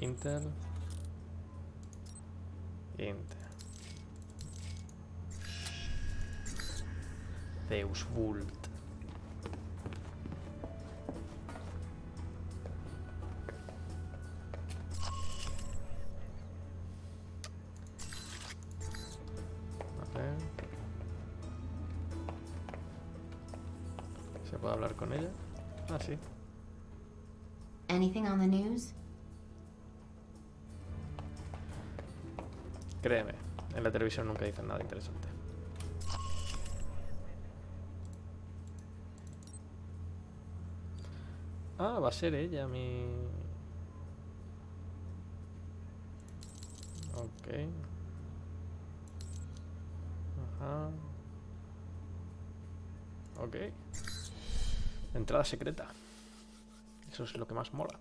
Inter. Deus Vult. A ver. ¿Se puede hablar con ella? Ah, sí. Anything on the news? Créeme, en la televisión nunca dicen nada interesante. Ah, va a ser ella mi... Ok. Ajá. Ok. Entrada secreta. Eso es lo que más mola.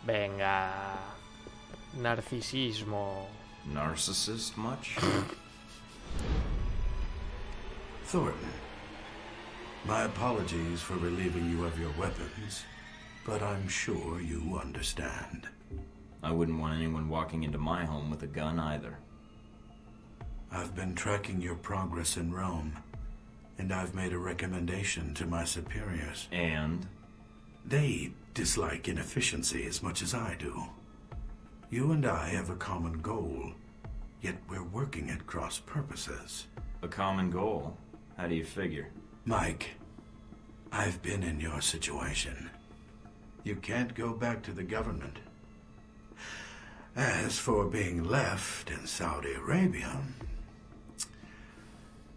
Venga. Narcisismo. Narcissist much? Thornton, my apologies for relieving you of your weapons, but I'm sure you understand. I wouldn't want anyone walking into my home with a gun either. I've been tracking your progress in Rome, and I've made a recommendation to my superiors. And? They dislike inefficiency as much as I do. You and I have a common goal, yet we're working at cross purposes. A common goal? How do you figure? Mike, I've been in your situation. You can't go back to the government. As for being left in Saudi Arabia,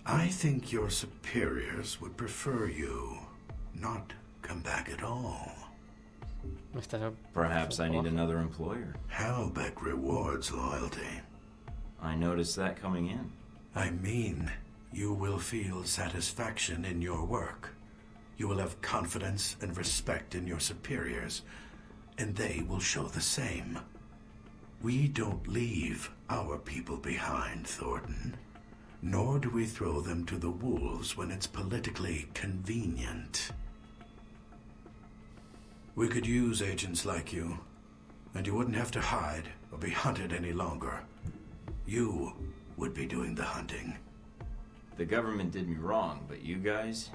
I think your superiors would prefer you not come back at all. Perhaps I need another employer. Halbeck rewards loyalty. I noticed that coming in. I mean, you will feel satisfaction in your work. You will have confidence and respect in your superiors, and they will show the same. We don't leave our people behind, Thornton. Nor do we throw them to the wolves when it's politically convenient. We could use agents like you, and you wouldn't have to hide or be hunted any longer. You would be doing the hunting. The government did me wrong, but you guys,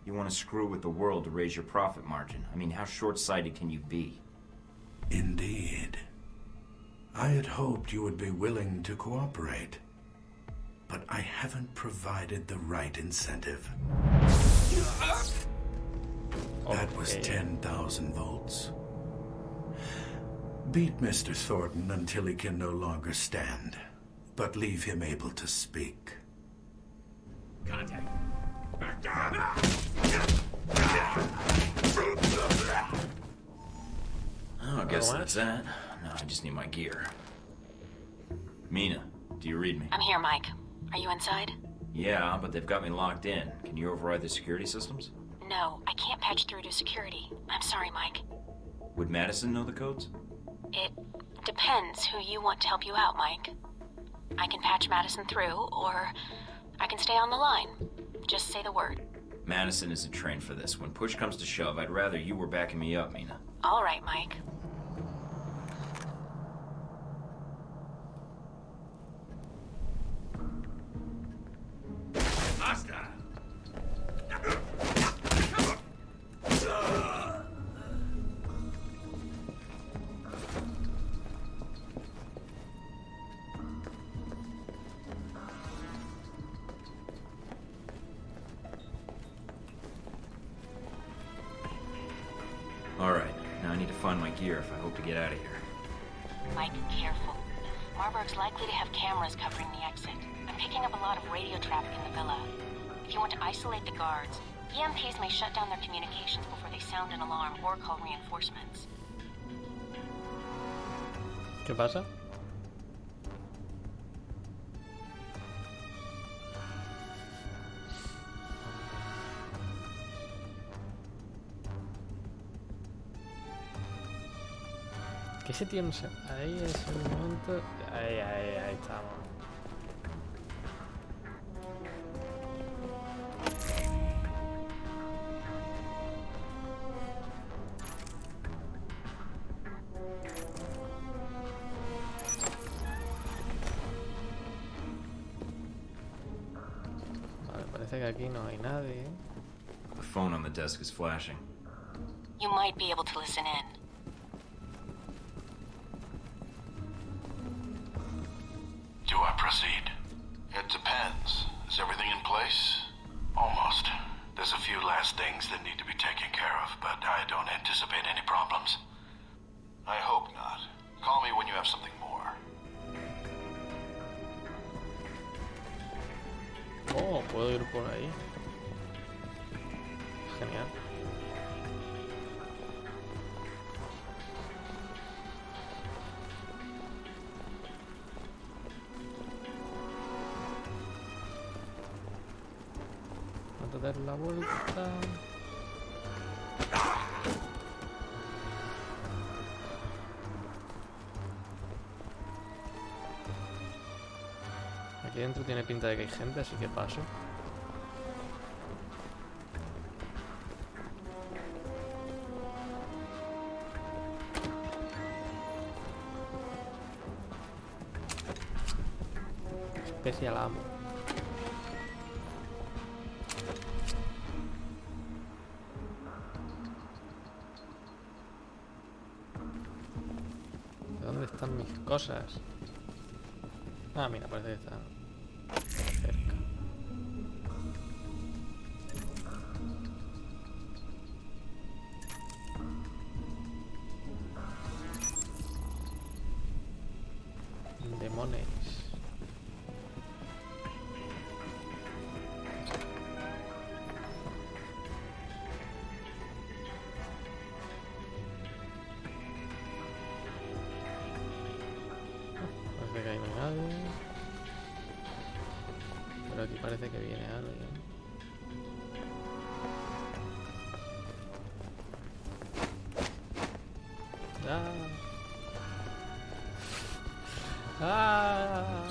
you want to screw with the world to raise your profit margin. I mean, how short-sighted can you be? Indeed. I had hoped you would be willing to cooperate, but I haven't provided the right incentive. That was 10,000 volts. Beat Mr. Thornton until he can no longer stand, but leave him able to speak. Contact. Oh, I guess that's that. No, I just need my gear. Mina, do you read me? I'm here, Mike. Are you inside? Yeah, but they've got me locked in. Can you override the security systems? No, I can't patch through to security. I'm sorry, Mike. Would Madison know the codes? It depends who you want to help you out, Mike. I can patch Madison through, or I can stay on the line. Just say the word. Madison isn't trained for this. When push comes to shove, I'd rather you were backing me up, Mina. All right, Mike. Alright, now I need to find my gear if I hope to get out of here. Mike, careful. Marburg's likely to have cameras covering the exit. I'm picking up a lot of radio traffic in the villa. If you want to isolate the guards, EMPs may shut down their communications before they sound an alarm or call reinforcements. ¿Qué pasa? Que ese tío no sé. Ahí es el momento. Ahí estamos. Parece que aquí no hay nadie. The phone on the desk is flashing. You might be able to listen in. Do I proceed? It depends. Is everything in place? Almost. There's a few last things that need to be taken care of, but I don't anticipate any problems. I hope not. Call me when you have something more. Oh, puedo ir por ahí. Genial. Vamos a dar la vuelta. Aquí dentro tiene pinta de que hay gente, así que paso. Especial amo. ¿Dónde están mis cosas? Ah, mira, parece que están cerca. Demones. Parece que ahí no hay nadie. Pero aquí parece que viene alguien. ¡Ah! ¡Ah!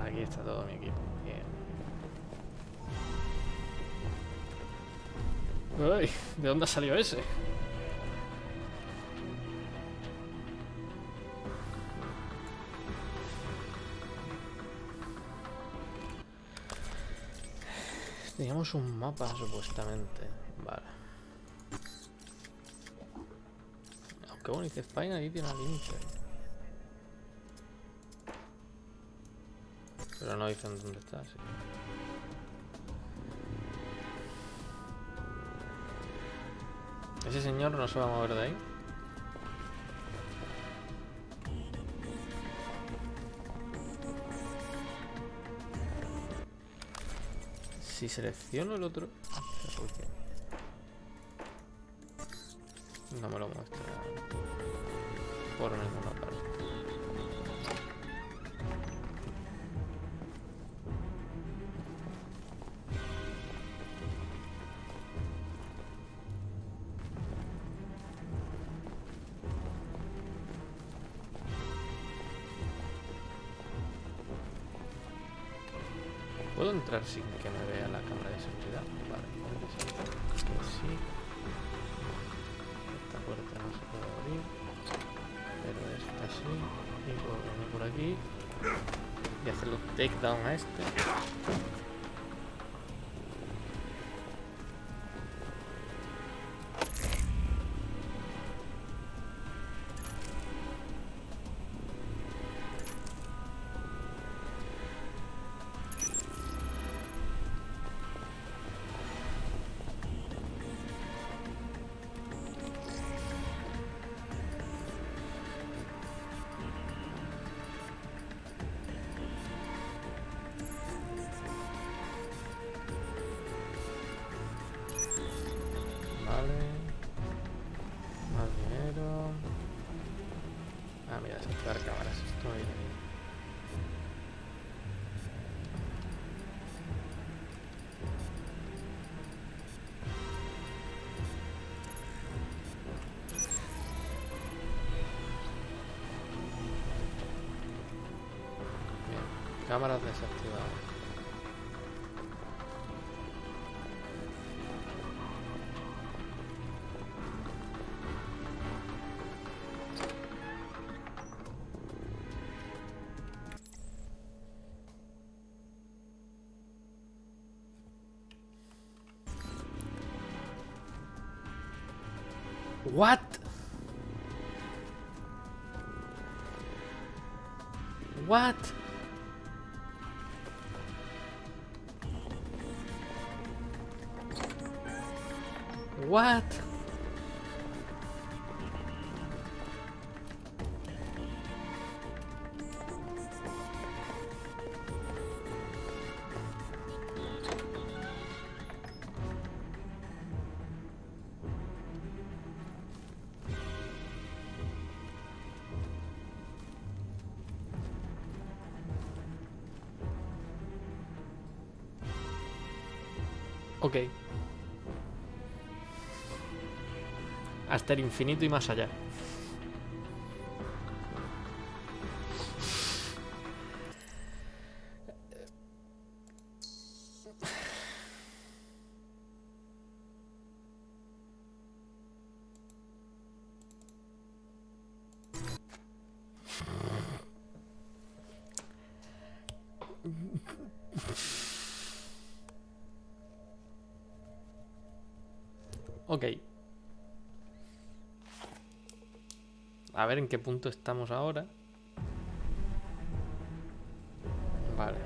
Aquí está todo mi equipo. Bien. Uy, ¿de dónde ha salido ese? Teníamos un mapa, supuestamente. Vale. Aunque bueno, dice Spine, ahí tiene al Inter. Pero no dicen dónde está, así que... Ese señor no se va a mover de ahí. Si selecciono el otro... No me lo muestra por ninguna parte. ¿Puedo entrar sin que me vea la cámara de seguridad? Vale, que sí. Esta puerta no se puede abrir, pero esta sí. Y puedo venir por aquí y hacer los takedown a este. Más dinero. Ah, mira, desactivar cámaras. Estoy... Bien, cámaras desactivadas. What? What? What? Ok. Hasta el infinito y más allá. Ok. A ver en qué punto estamos ahora. Vale.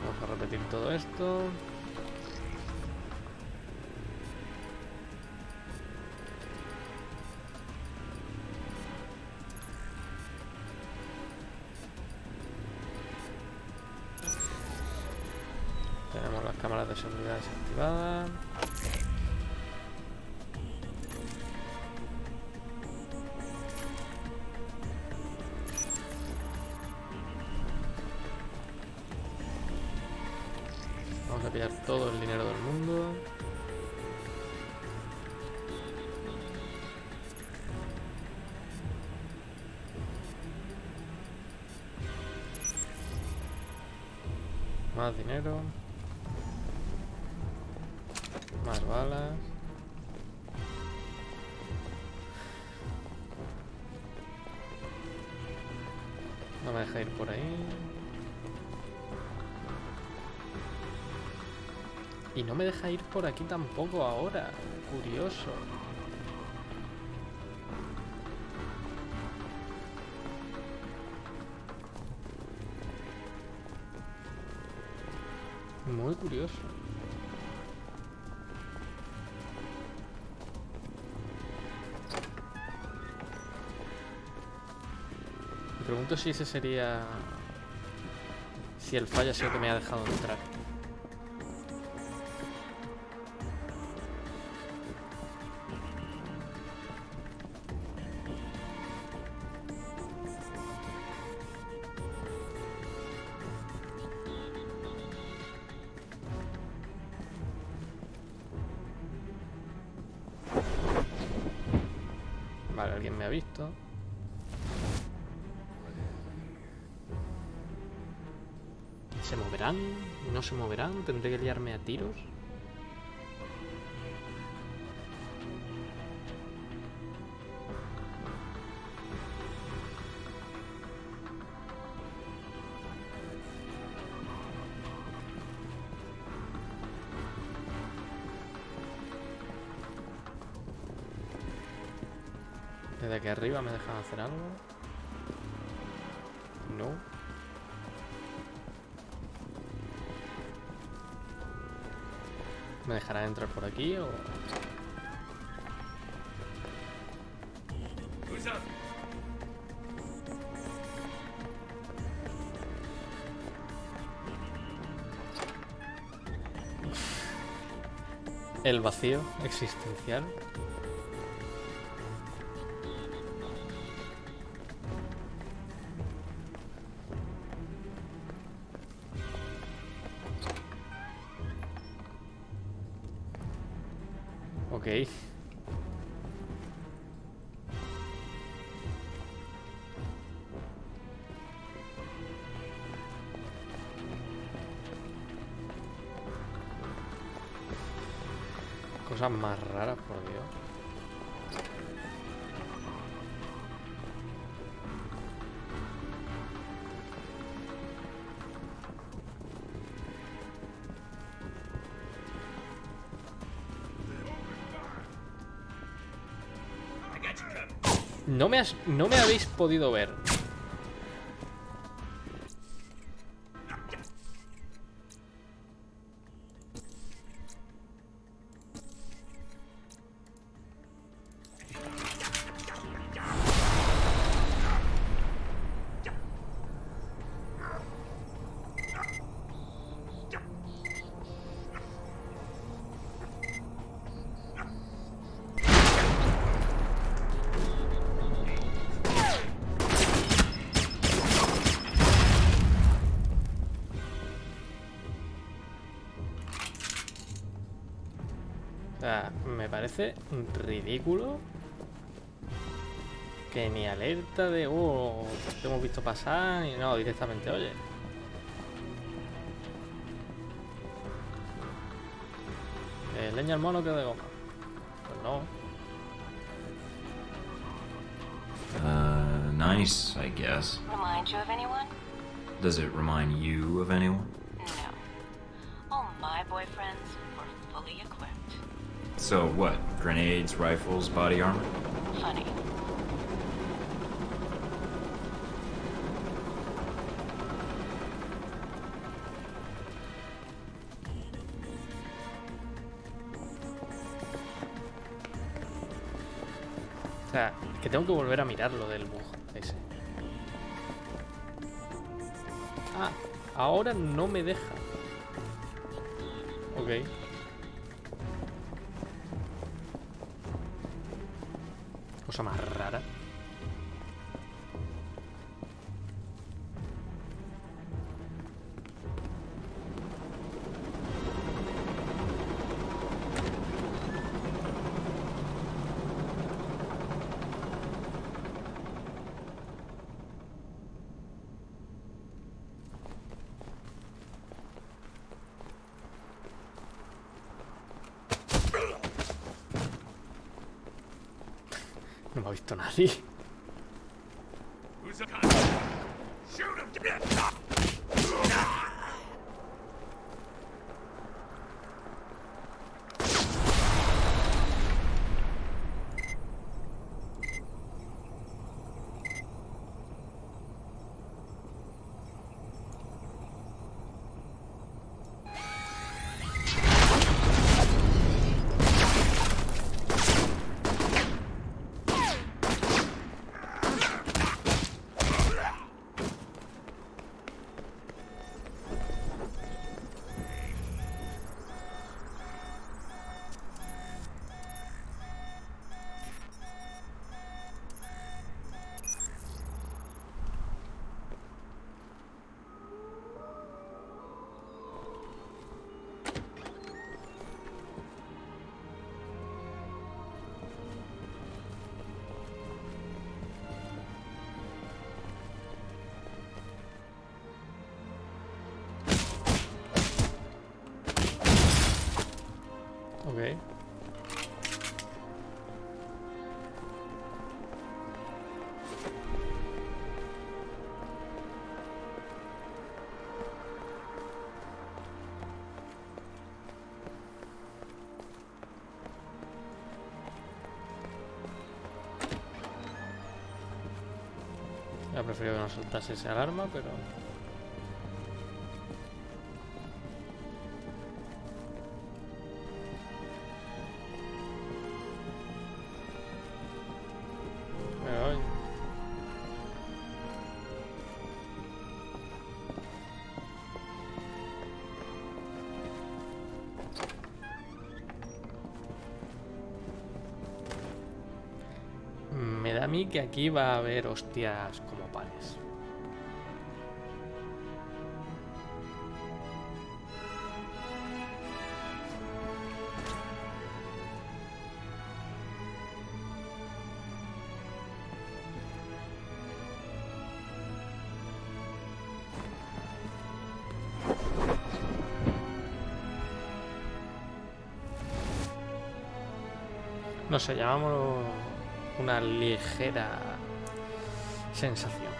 Vamos a repetir todo esto. Tenemos las cámaras de seguridad desactivadas. Vamos a pillar todo el dinero del mundo. Más dinero. Más balas. No me deja ir por ahí. Y no me deja ir por aquí tampoco ahora. Curioso. Muy curioso. Me pregunto si ese sería... Si el fallo ha sido que me ha dejado entrar. Vale, alguien me ha visto. ¿Se moverán? ¿No se moverán? ¿Tendré que liarme a tiros? Desde aquí arriba me dejan hacer algo. No. ¿Me dejarán entrar por aquí o...? El vacío existencial. Ok. Cosas más raras, por Dios. No me habéis podido ver. O sea, me parece ridículo que ni alerta de te hemos visto pasar, ni no, directamente, oye. Leña al mono que de goma. Pues no. Nice, I guess. Remind you of anyone? Does it remind you of anyone? No. All my boyfriends were fully equipped. So what? Grenades, rifles, body armor? Funny. O sea, es que tengo que volver a mirar lo del bug ese. Ah, ahora no me deja. Ok. Cosa más rara. No me ha visto nadie. Ok. Ya prefiero que no soltase esa alarma, pero... Pero Me da a mí que aquí va a haber hostias como panes. No sé, llamámoslo una ligera sensación.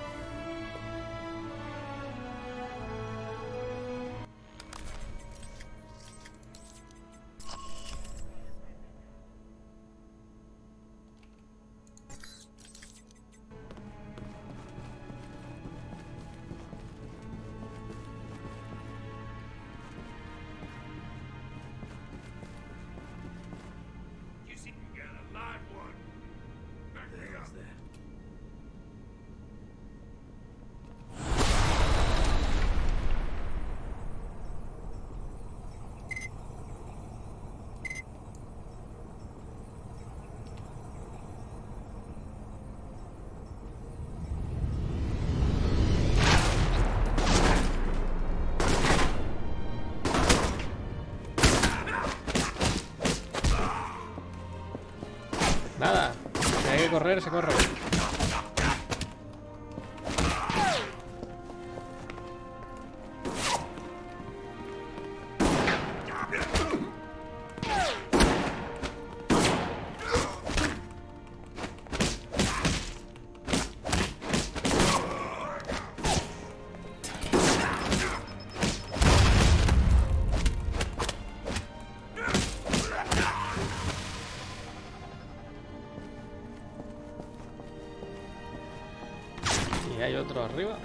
Nada, si hay que correr, se corre. Y hay otro arriba.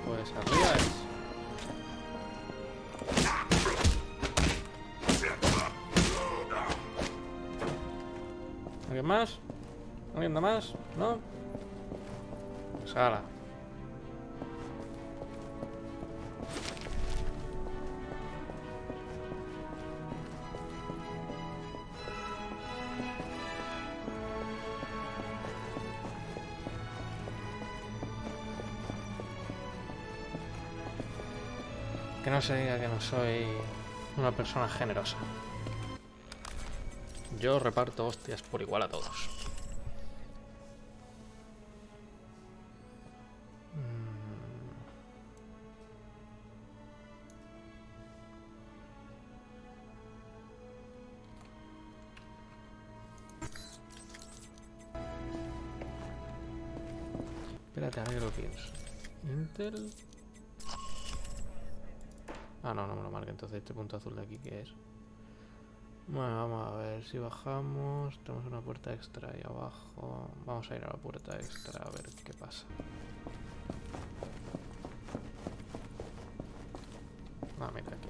Pues arriba es. ¿Alguien más? ¿Alguien da más? ¿No? Pues ala. Que no se diga que no soy una persona generosa. Yo reparto hostias por igual a todos. Espérate, ahora que lo pienso. Intel... Ah, no, no me lo marca. Entonces este punto azul de aquí, ¿qué es? Bueno, vamos a ver. Si bajamos, tenemos una puerta extra ahí abajo. Vamos a ir a la puerta extra a ver qué pasa. Ah, mira aquí.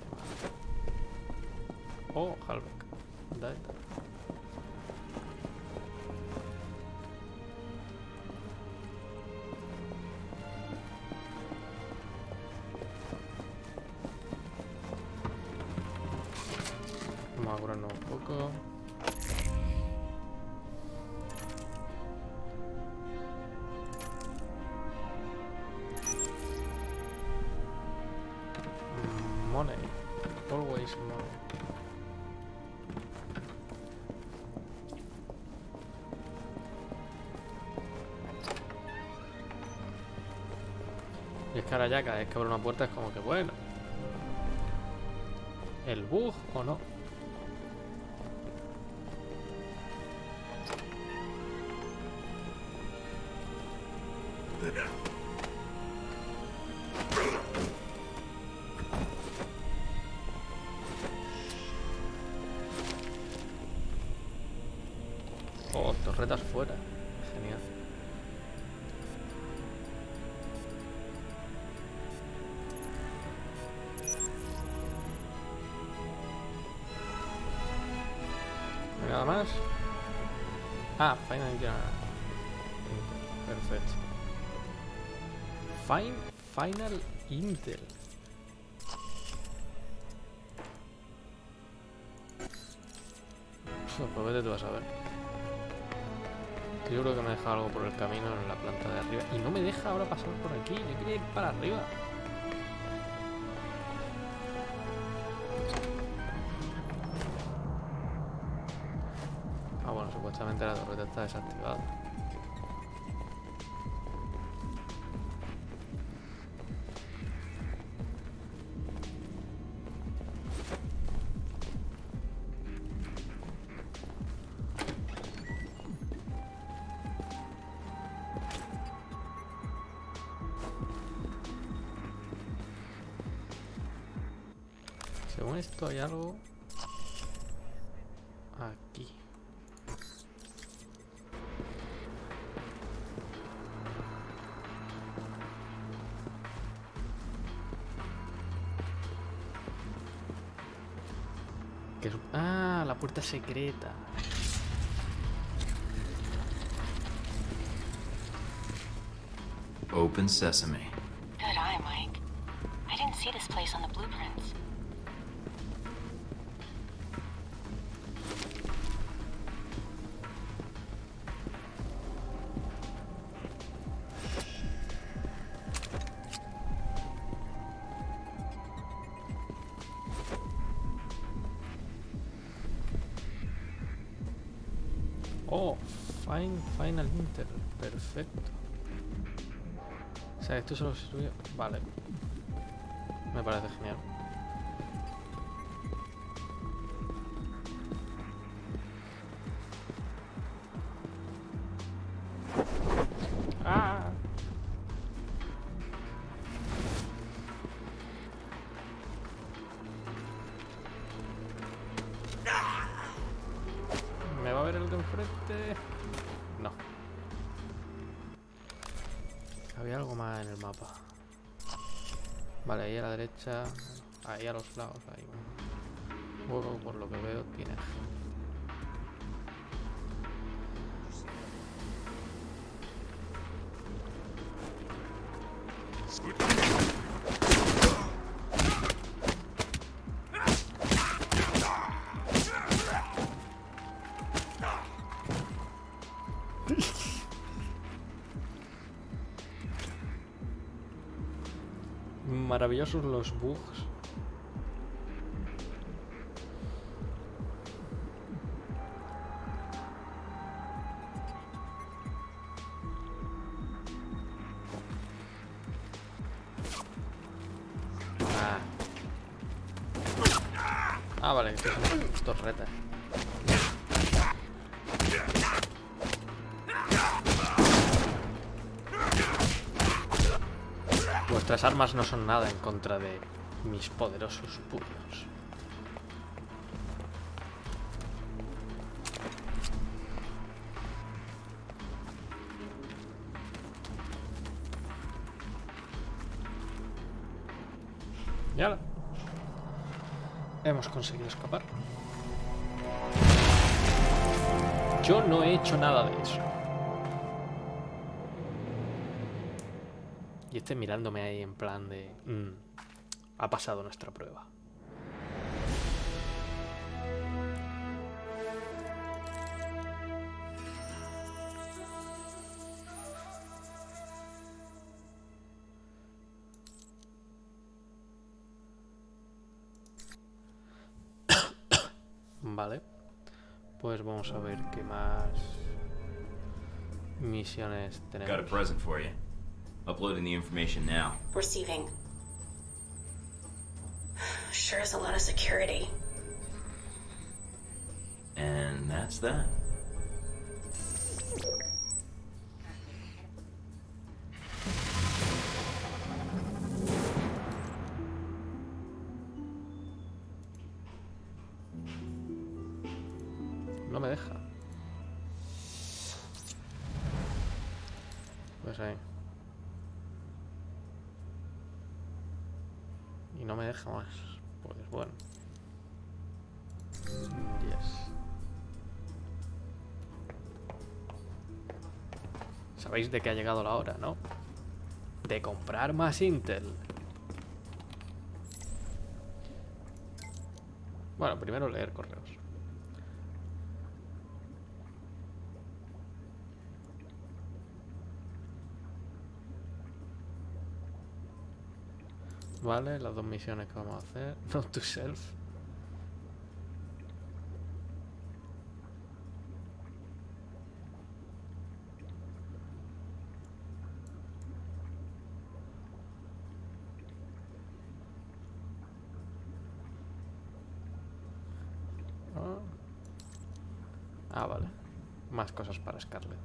Oh, Halbeck. Data. Vamos a curarnos un poco. Money. Always money. Y es que ahora ya cada vez que abre una puerta es como que bueno. ¿El bug o no? Oh, torretas fuera. Genial. ¿Nada más? Ah, final ya. Perfecto. Final Intel. Pues vete tú a saber. Yo creo que me deja algo por el camino en la planta de arriba. Y no me deja ahora pasar por aquí. Yo quería ir para arriba. Ah, bueno, supuestamente la torreta está desactivada. Según esto hay algo aquí. ¿Qué es? Ah, la puerta secreta. Open sesame. Good eye, Mike. I didn't see this place on the blueprints. Oh, Final Inter. Perfecto. O sea, esto solo se sube. Vale. Me parece genial. ¡Ah! ¿Me va a ver el de enfrente? No. Había algo más en el mapa. Vale, ahí a la derecha. Ahí a los lados. Ahí. Juego, por lo que veo, tiene. Maravillosos los bugs. Ah, vale, que son torretas. Vuestras armas no son nada en contra de mis poderosos puños. Y ahora hemos conseguido escapar. Yo no he hecho nada de eso. Y mirándome ahí en plan de... ha pasado nuestra prueba. Vale. Pues vamos a ver qué más misiones tenemos. Got a present for you. Uploading the information now. Receiving. Sure is a lot of security. And that's that. No me deja. Pues ahí. Y no me deja más. Pues bueno. Yes. Sabéis de qué ha llegado la hora, ¿no? De comprar más Intel. Bueno, primero leer correos. Vale, las 2 misiones que vamos a hacer. Note to self. Ah, vale. Más cosas para Scarlett.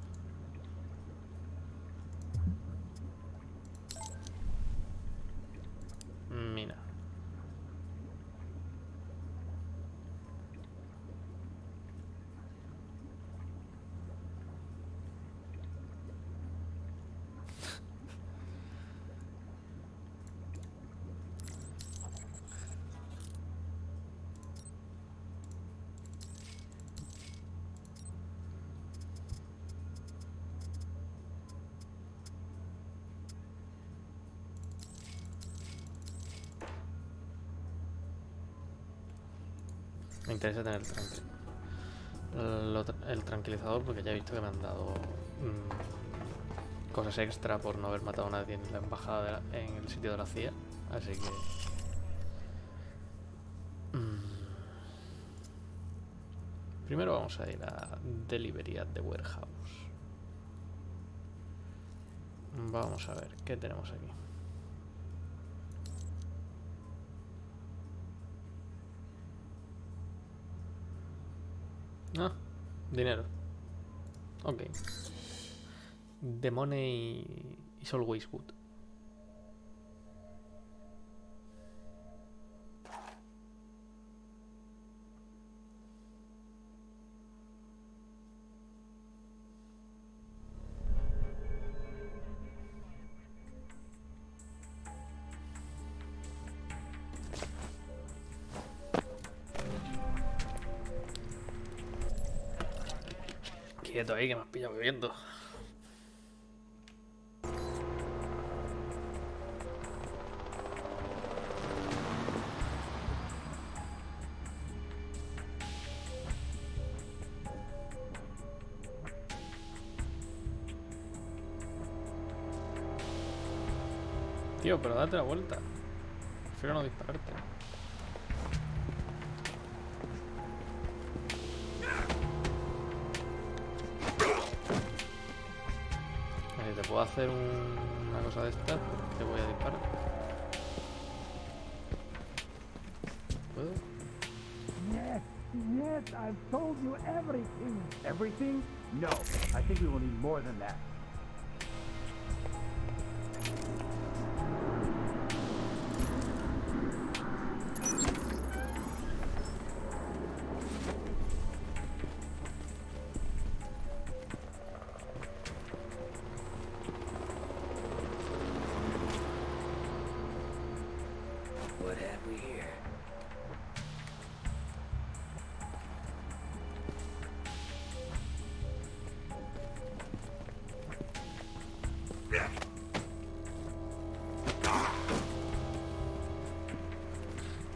Mira. Me interesa tener el tranquilizador porque ya he visto que me han dado cosas extra por no haber matado a nadie en la embajada en el sitio de la CIA. Así que... primero vamos a ir a Delivery at the Warehouse. Vamos a ver qué tenemos aquí. Ah, dinero. Ok. The money is always good. Quieto ahí que me has pillado bebiendo. Tío, pero date la vuelta. Prefiero no dispararte. Si te puedo hacer una cosa de estas, te voy a disparar. ¿Puedo? Yes, I've told you everything. Everything? No, I think we will need more than that. What have we here?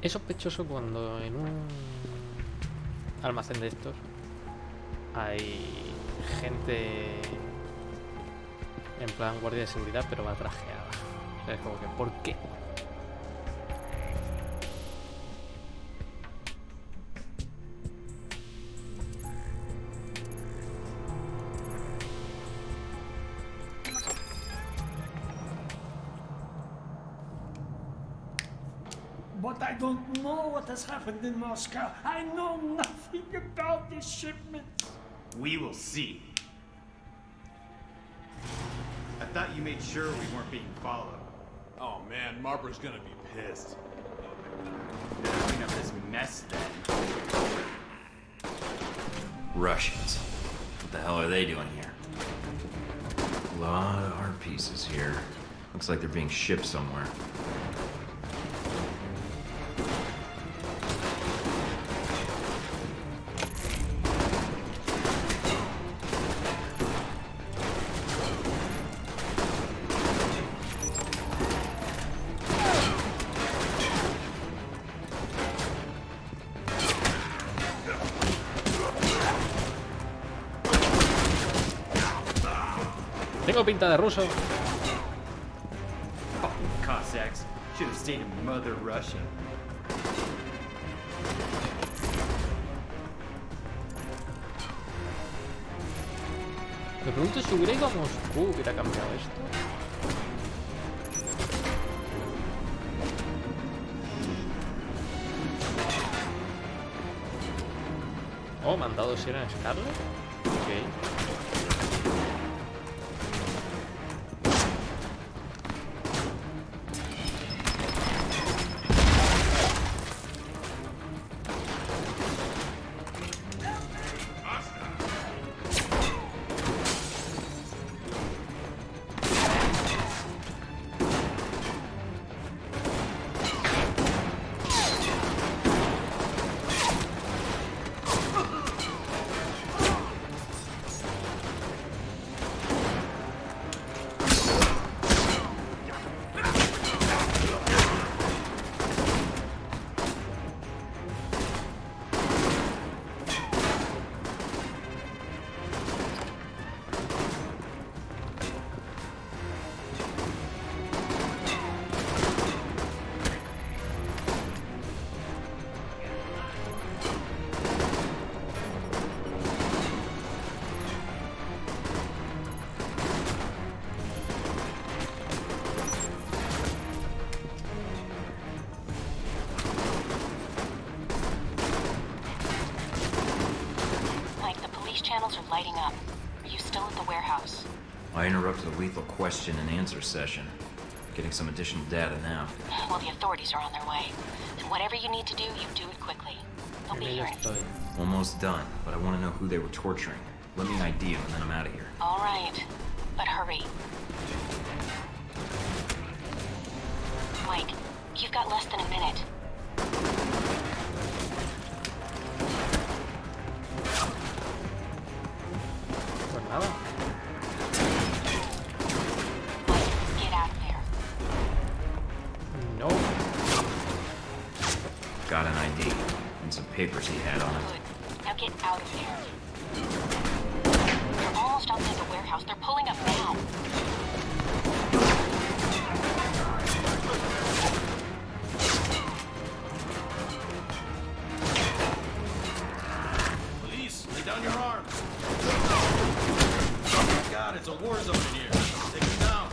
Es sospechoso cuando en un almacén de estos hay gente en plan guardia de seguridad, pero va trajeada. O sea, es como que, ¿por qué? But I don't know what has happened in Moscow. I know nothing about these shipments. We will see. I thought you made sure we weren't being followed. Oh man, Marburg's gonna be pissed. Better clean up this mess then. Russians. What the hell are they doing here? A lot of art pieces here. Looks like they're being shipped somewhere. Tengo pinta de ruso. Fucking Cossacks. Should have stayed in Mother Russia. Me pregunto si hubiera ido a Moscú, hubiera cambiado esto. Oh, mandado si era en Scarlet. Ok. Channels are lighting up. Are you still at the warehouse? I interrupted a lethal question and answer session. Getting some additional data now. Well, the authorities are on their way. And whatever you need to do, you do it quickly. They'll be here in a few. Almost done, but I want to know who they were torturing. Let me ID them and then I'm out of here. All right, but hurry. Mike, you've got less than a minute. Get out of there. No. Got an ID and some papers he had on it. Good. Now get out of there. They're almost outside the warehouse. They're pulling up now. Police, lay down your arms. Oh my God, it's a war zone in here. Take him down.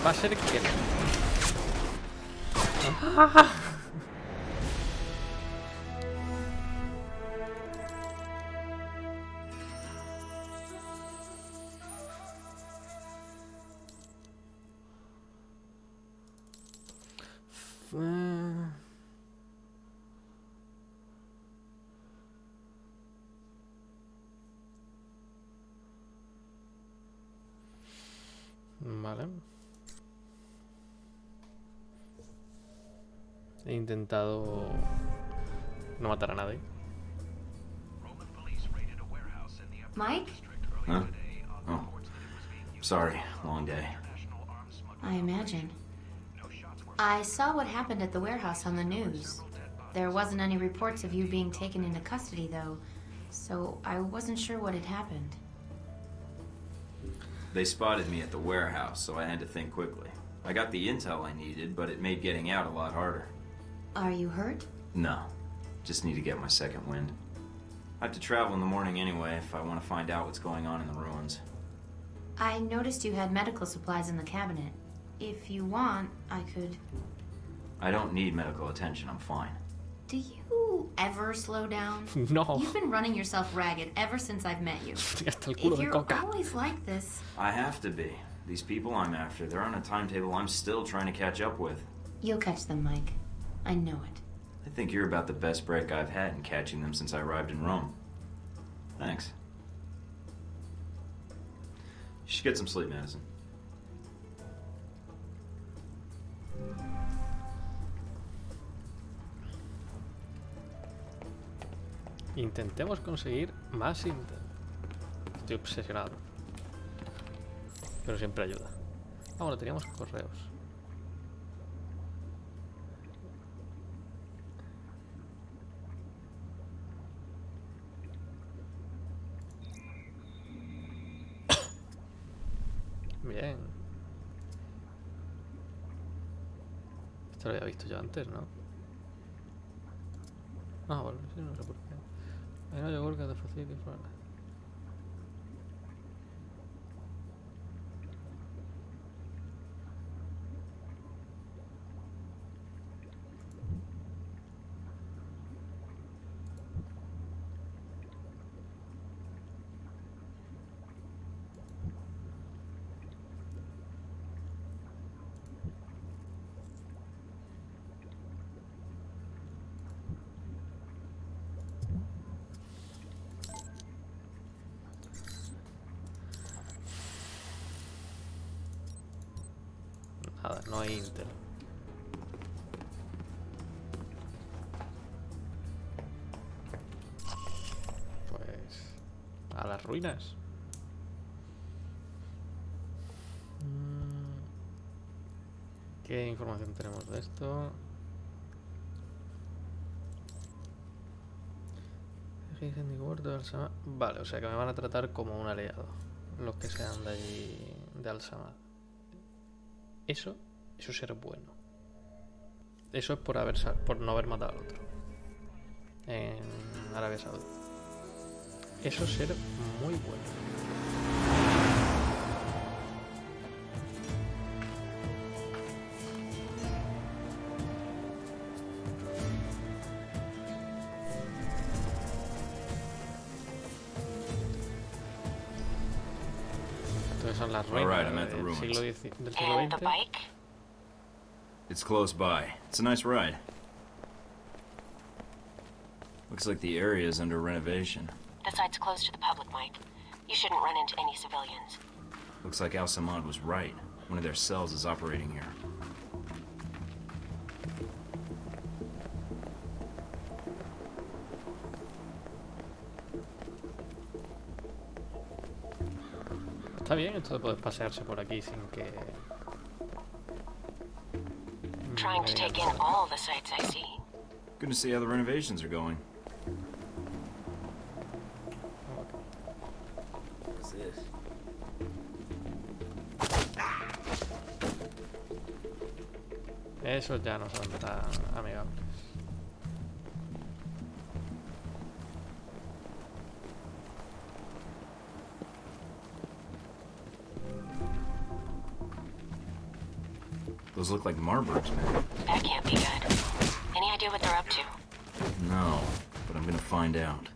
Va a ser que no. ¡Ah! Vale. He intentado no matar a nadie. Mike? Huh? Oh. Sorry, long day. I imagine. I saw what happened at the warehouse on the news. There wasn't any reports of you being taken into custody, though, so I wasn't sure what had happened. They spotted me at the warehouse, so I had to think quickly. I got the intel I needed, but it made getting out a lot harder. Are you hurt? No. Just need to get my second wind. I have to travel in the morning anyway if I want to find out what's going on in the ruins. I noticed you had medical supplies in the cabinet. If you want, I could... I don't need medical attention, I'm fine. Do you ever slow down? No. You've been running yourself ragged ever since I've met you. If you're always like this... I have to be. These people I'm after, they're on a timetable I'm still trying to catch up with. You'll catch them, Mike. I know it. I think you're about the best break I've had in catching them since I arrived in Rome. Thanks. should get some sleep, Madison. Intentemos conseguir más Intel. Estoy obsesionado. Pero siempre ayuda. Ah, bueno, teníamos correos. Bien. Esto lo había visto yo antes, ¿no? Ah, bueno, sí, no sé por qué. Ahí no llegó que de fácil y fuera. Nada, no hay Intel. Pues a las ruinas. ¿Qué información tenemos de esto? Vale, o sea que me van a tratar como un aliado los que sean de allí, de Al-Samad. Eso es ser bueno. Eso es por no haber matado al otro en Arabia Saudí. Eso es ser muy bueno. Entonces son las ruinas del siglo XX. It's close by. It's a nice ride. Looks like the area is under renovation. The site's closed to the public, Mike. You shouldn't run into any civilians. Looks like Al-Samad was right. One of their cells is operating here. Está bien esto de poder pasearse por aquí sin que... Trying to take in all the sights I see. Good to see how the renovations are going. What's this? Esos ya no son tan amigables. Those look like Marburgs, man. That can't be good. Any idea what they're up to? No, but I'm gonna find out.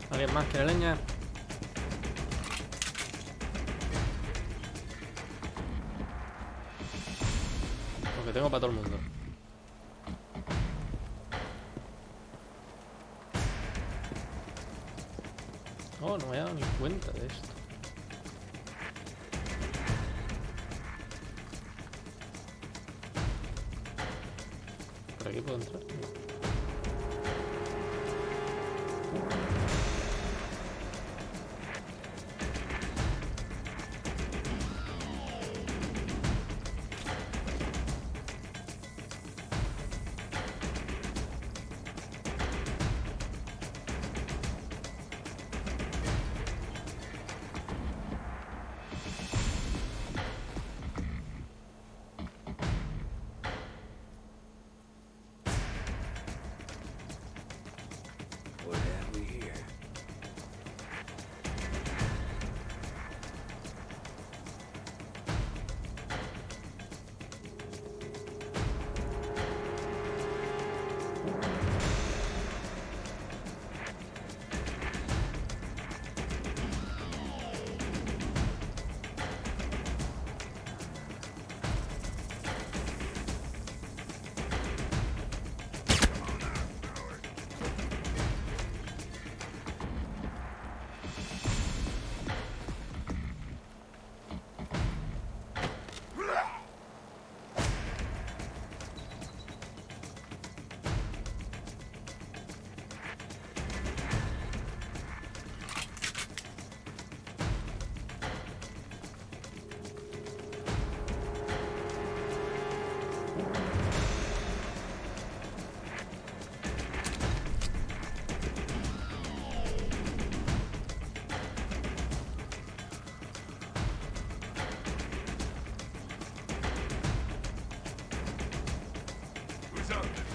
¿Alguien más quiere leña? Porque tengo para todo el mundo. Oh, no me he dado ni cuenta de esto. ¿Por aquí puedo entrar?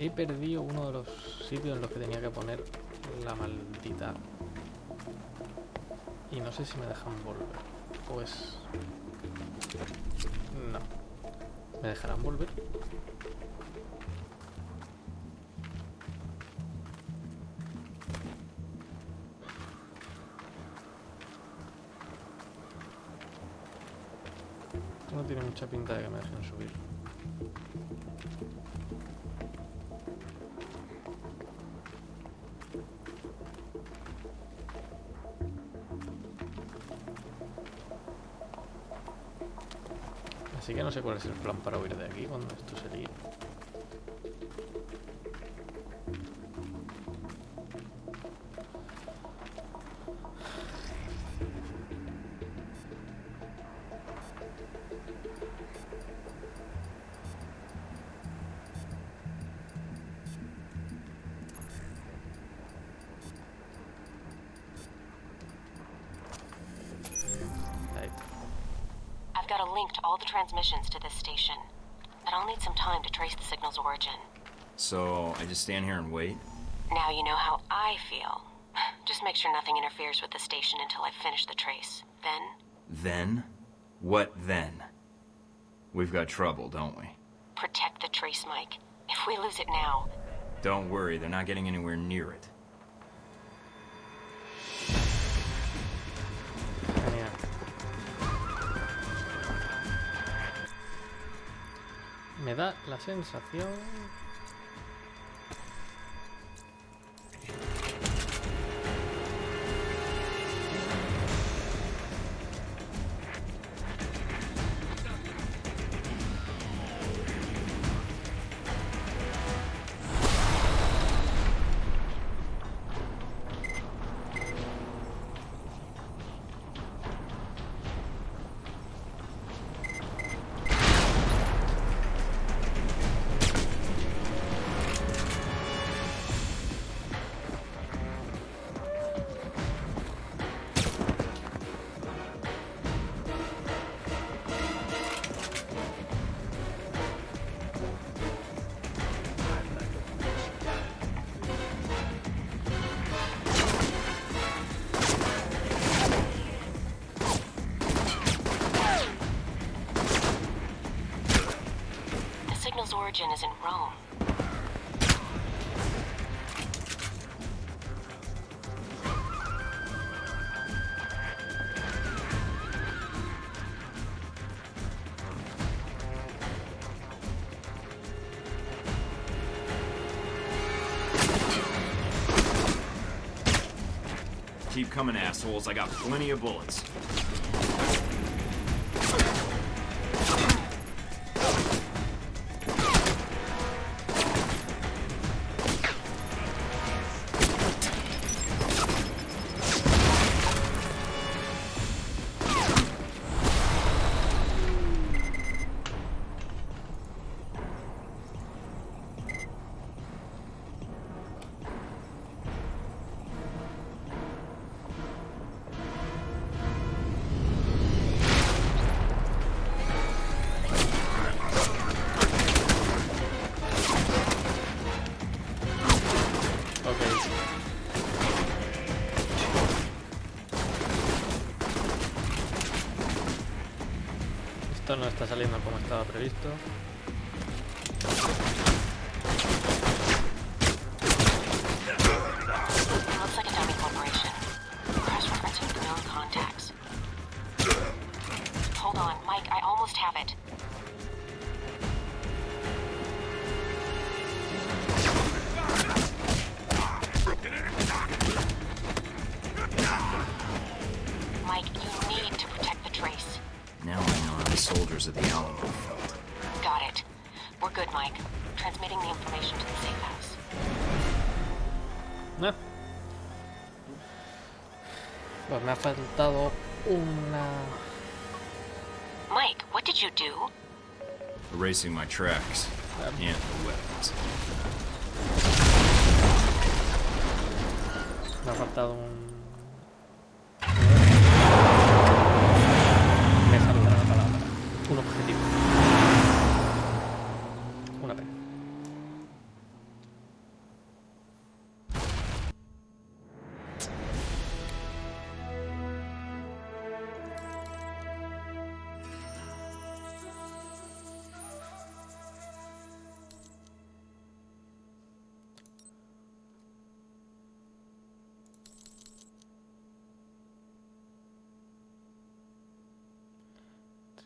He perdido uno de los sitios en los que tenía que poner la maldita. Y no sé si me dejan volver. Pues... no. ¿Me dejarán volver? Esto no tiene mucha pinta de que me dejen subir. Así que no sé cuál es el plan para huir de aquí cuando esto se líe. I've got a link to all the transmissions to this station, but I'll need some time to trace the signal's origin. So, I just stand here and wait? Now you know how I feel. Just make sure nothing interferes with the station until I finish the trace. Then? Then? What then? We've got trouble, don't we? Protect the trace, Mike. If we lose it now... Don't worry, they're not getting anywhere near it. Genial. Me da la sensación... origin is in Rome. Keep coming, assholes. I got plenty of bullets. Esto no está saliendo como estaba previsto. Looks like a dummy corporation. Cross-referencing the known contacts. Hold on, Mike, I almost have it. Mike, you need to protect the trace. Now I know how the soldiers of the Alamo felt. Got it. We're good, Mike. Transmitting the information to the safe house. Pues me ha faltado una... Mike, what did you do? Erasing my tracks and the weapons. Me ha faltado un... Me falta la palabra. Un objetivo. Una pena.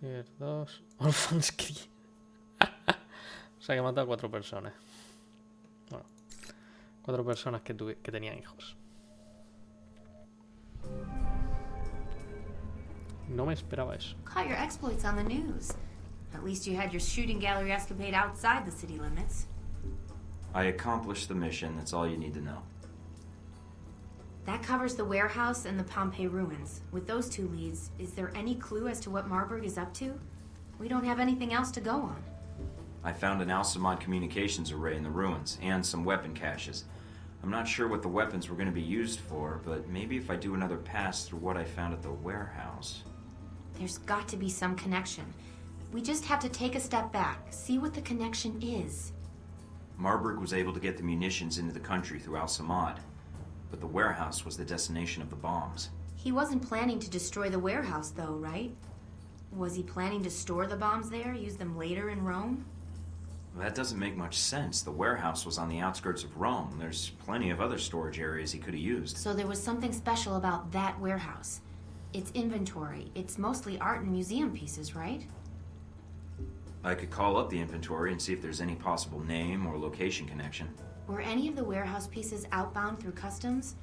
Tier 2. Orphans Cry. O sea que mata a 4 personas. Bueno, 4 personas que tenían hijos. No me esperaba eso. Caught your exploits on the news. At least you had your shooting gallery escapade outside the city limits. I accomplished the mission. That's all you need to know. That covers the warehouse and the Pompeii ruins. With those 2 leads, is there any clue as to what Marburg is up to? We don't have anything else to go on. I found an Alcemont communications array in the ruins, and some weapon caches. I'm not sure what the weapons were going to be used for, but maybe if I do another pass through what I found at the warehouse... There's got to be some connection. We just have to take a step back, see what the connection is. Marburg was able to get the munitions into the country through Alcemont, but the warehouse was the destination of the bombs. He wasn't planning to destroy the warehouse, though, right? Was he planning to store the bombs there, use them later in Rome? Well, that doesn't make much sense. The warehouse was on the outskirts of Rome. There's plenty of other storage areas he could have used. So there was something special about that warehouse. Its inventory. It's mostly art and museum pieces, right? I could call up the inventory and see if there's any possible name or location connection. Were any of the warehouse pieces outbound through customs?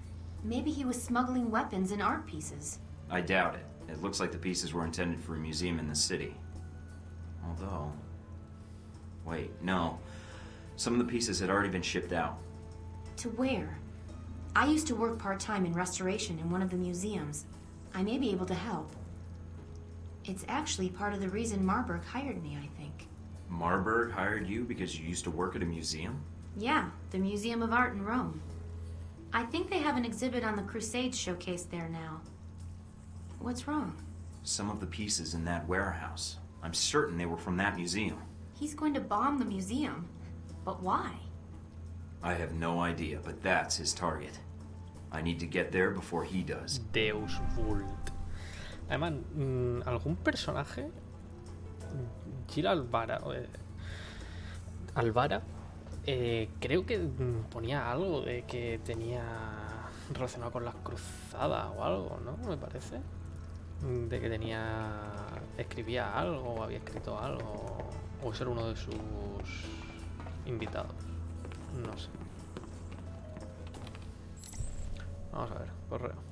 Maybe he was smuggling weapons and art pieces. I doubt it. It looks like the pieces were intended for a museum in the city. Although... Wait, no. Some of the pieces had already been shipped out. To where? I used to work part-time in restoration in one of the museums. I may be able to help. It's actually part of the reason Marburg hired me, I think. Marburg hired you because you used to work at a museum? Yeah, the Museum of Art in Rome. I think they have an exhibit on the Crusades showcased there now. What's wrong? Some of the pieces in that warehouse. I'm certain they were from that museum. He's going to bomb the museum. But why? I have no idea, but that's his target. I need to get there before he does. Deus Vult. Además, algún personaje... Gira Alvara... creo que ponía algo de que tenía relacionado con las cruzadas o algo, ¿no? Me parece. De que escribía algo o había escrito algo, o ser uno de sus invitados. No sé. Vamos a ver, correo.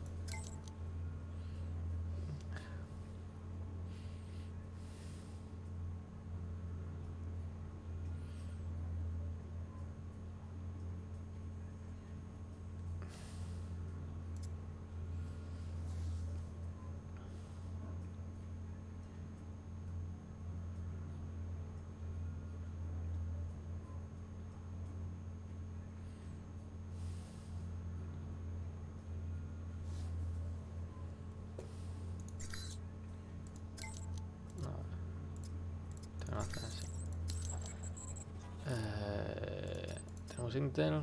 Tenemos Intel.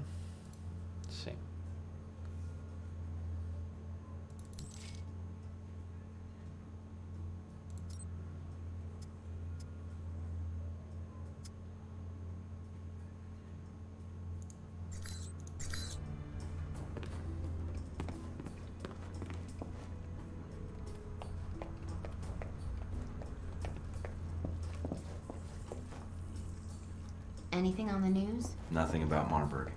Sí. Anything on the news? Nothing about Marburg.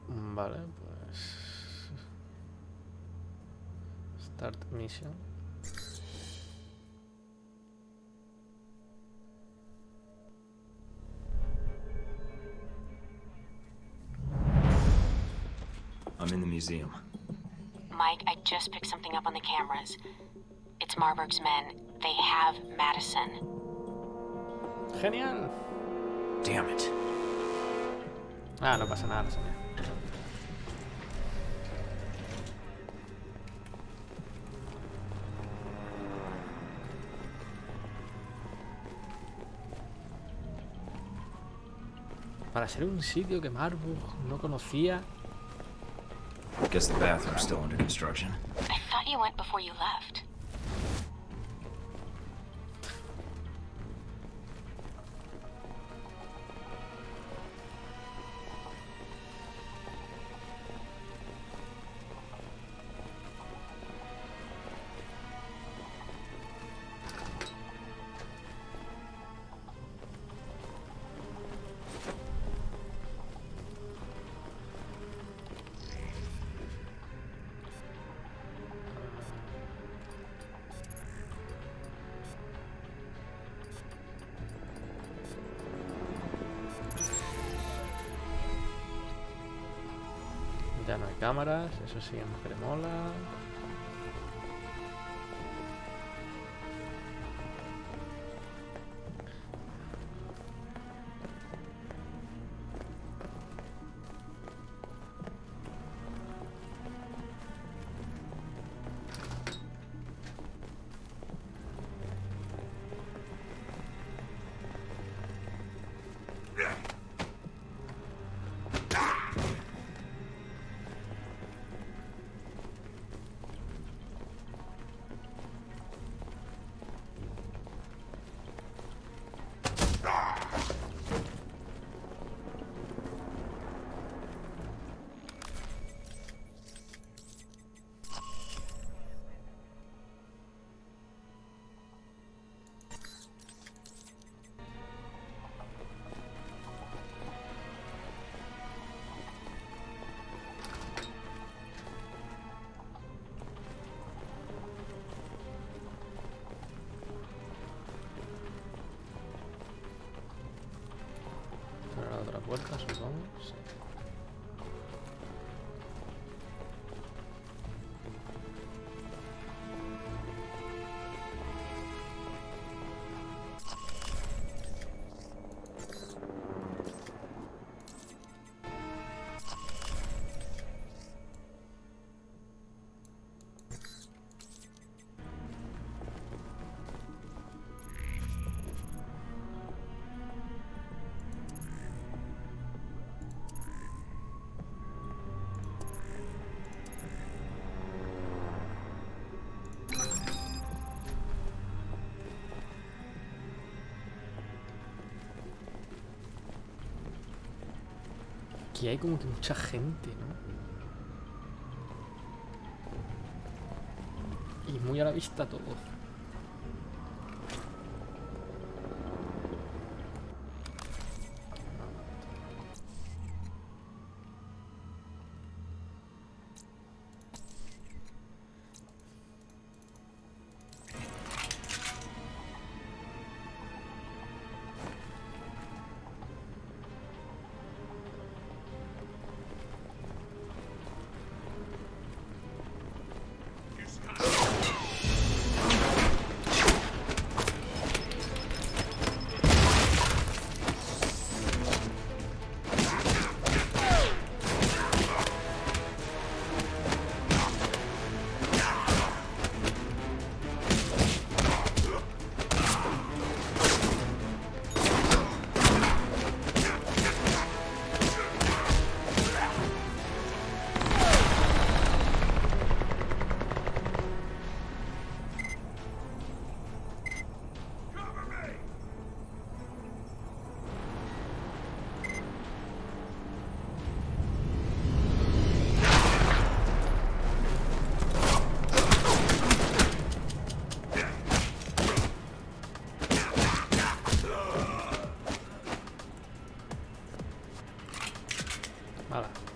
Vale, pues... Start mission. I'm in the museum. Mike, I just picked something up on the cameras. It's Marburg's men. They have Madison. Genial. Damn it. Ah, no pasa nada, señor. Para ser un sitio que Marburg no conocía. Guess the bathroom's still under construction. I thought you went before you left. Ya no hay cámaras, eso siempre mola. Otra puerta, supongo. Sí. Aquí hay como que mucha gente, ¿no? Y muy a la vista todo.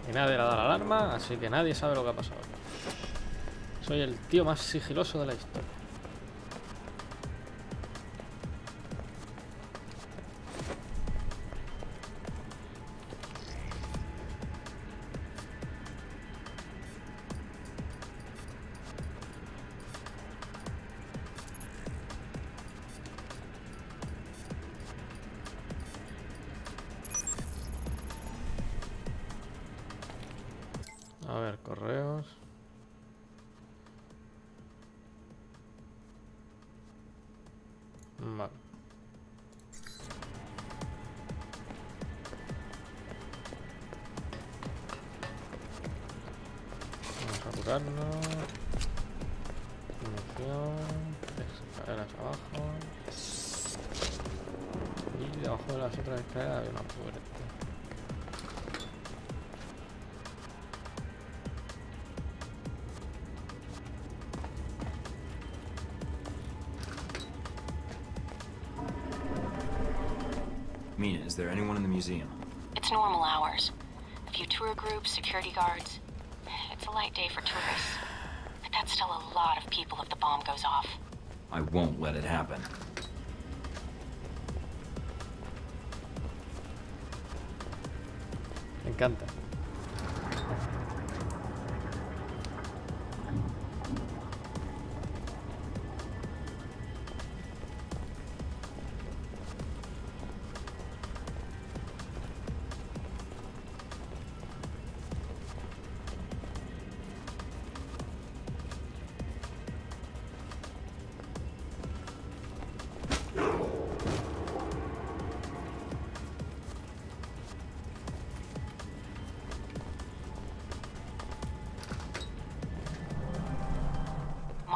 Y nadie le da la alarma, así que nadie sabe lo que ha pasado. Soy el tío más sigiloso de la historia. A ver, correos. Vale. Vamos a curarnos. Munición. Escaleras abajo. Y debajo de las otras escaleras hay una puerta. Mina, is there anyone in the museum? It's normal hours. A few tour groups, security guards. It's a light day for tourists. But that's still a lot of people if the bomb goes off. I won't let it happen. Me encanta.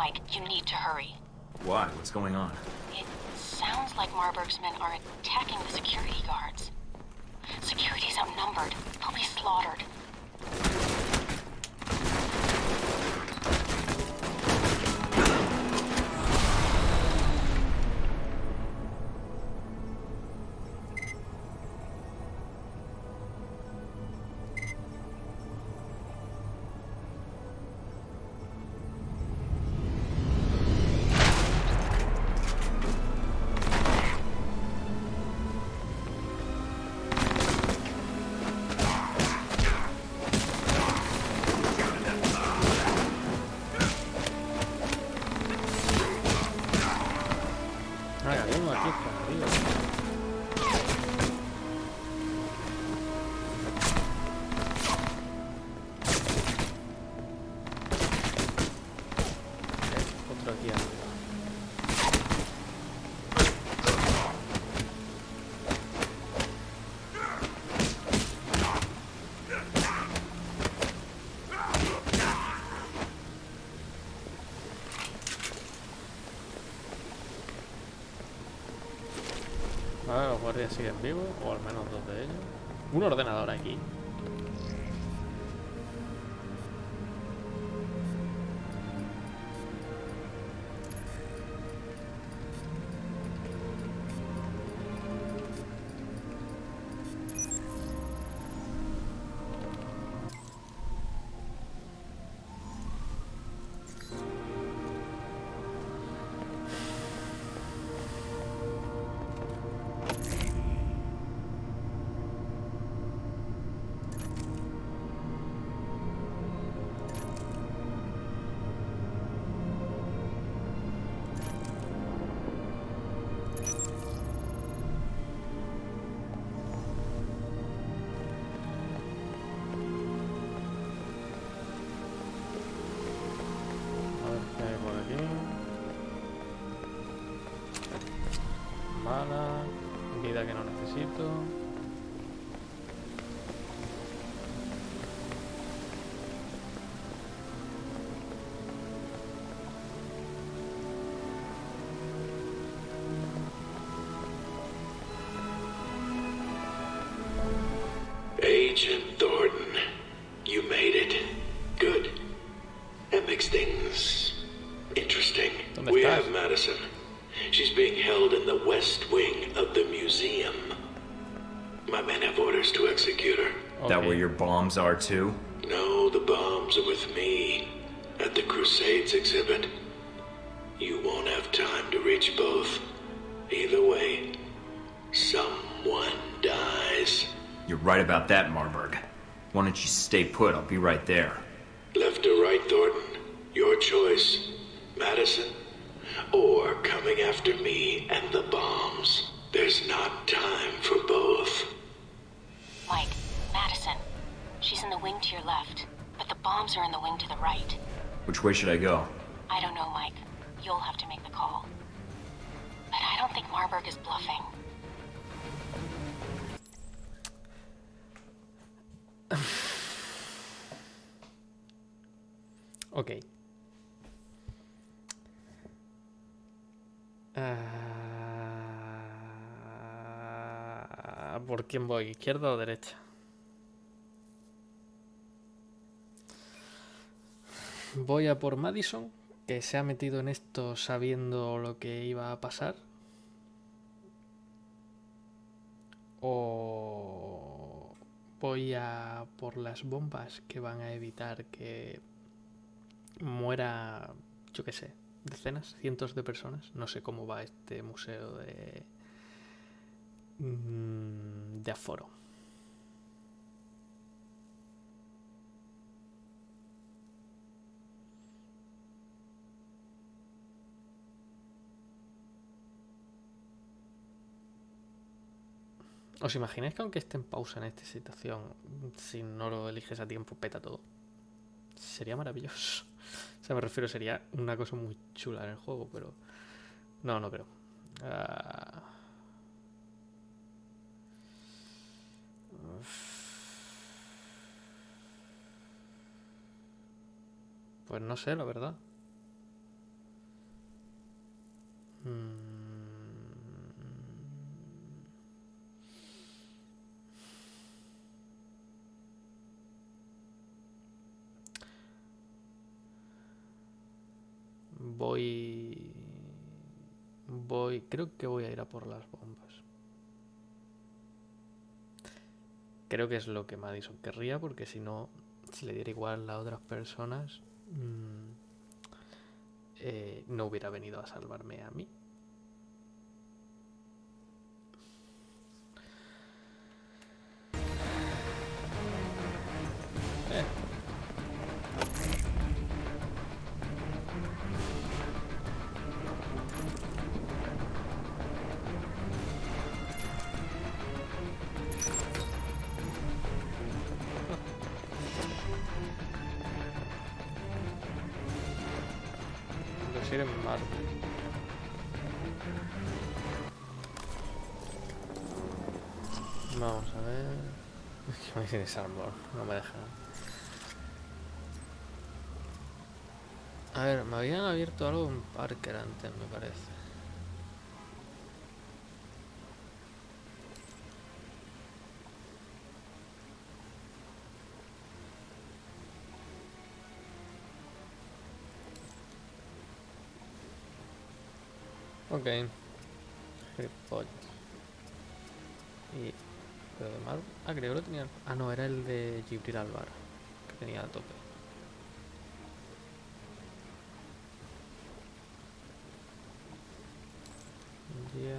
Mike, you need to hurry. Why? What's going on? It sounds like Marburg's men are attacking the security guards. Security's outnumbered. They'll be slaughtered. Vale, los guardias siguen vivos, o al menos dos de ellos. Un ordenador aquí. Vida que no necesito. Agent Thornton, you made it. Good. That makes things interesting. We have Madison. She's being held in the west wing of the museum. My men have orders to execute her. Okay. That where your bombs are too? No, the bombs are with me at the Crusades exhibit. You won't have time to reach both. Either way, someone dies. You're right about that, Marburg. Why don't you stay put? I'll be right there. Left or right, Thornton? Your choice. Madison? Or coming after me and the bombs. There's not time for both. Mike, Madison. She's in the wing to your left, but the bombs are in the wing to the right. Which way should I go? I don't know, Mike. You'll have to make the call. But I don't think Marburg is bluffing. Ok. ¿Por quién voy? ¿Izquierda o derecha? Voy a por Madison, que se ha metido en esto sabiendo lo que iba a pasar. O voy a por las bombas que van a evitar que muera, yo qué sé, decenas, cientos de personas. No sé cómo va este museo de aforo. ¿Os imagináis que aunque esté en pausa en esta situación, si no lo eliges a tiempo, peta todo? Sería maravilloso. O sea, me refiero, sería una cosa muy chula en el juego, pero no creo. Pues no sé, la verdad. Creo que voy a ir a por las bombas. Creo que es lo que Madison querría, porque si no, si le diera igual a otras personas, no hubiera venido a salvarme a mí. Ir en mar. Vamos a ver. Es que me dice Sandborn, no me deja. A ver, me habían abierto algo en Parque antes, me parece. Ok. Gilipollas. Y... pero de mar... Ah, creo que lo tenía... Ah, no, era el de Jibril Alvar, que tenía a tope. Días...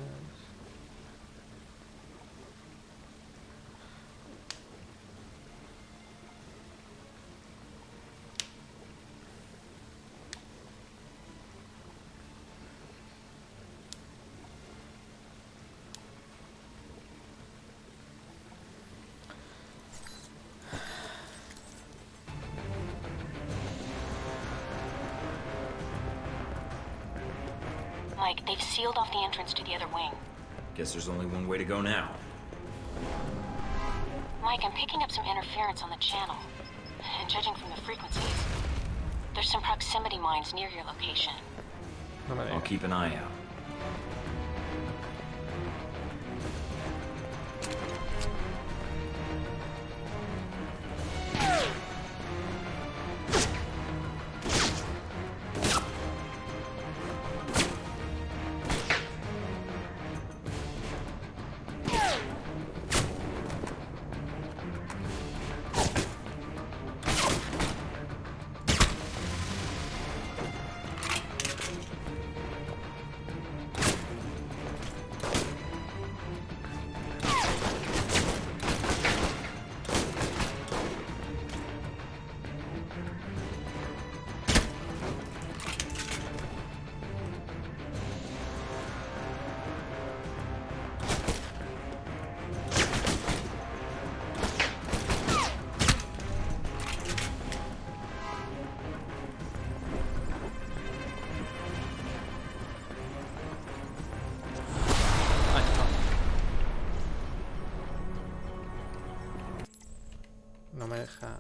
Mike, they've sealed off the entrance to the other wing. Guess there's only one way to go now. Mike, I'm picking up some interference on the channel. And judging from the frequencies, there's some proximity mines near your location. I'll keep an eye out. No me deja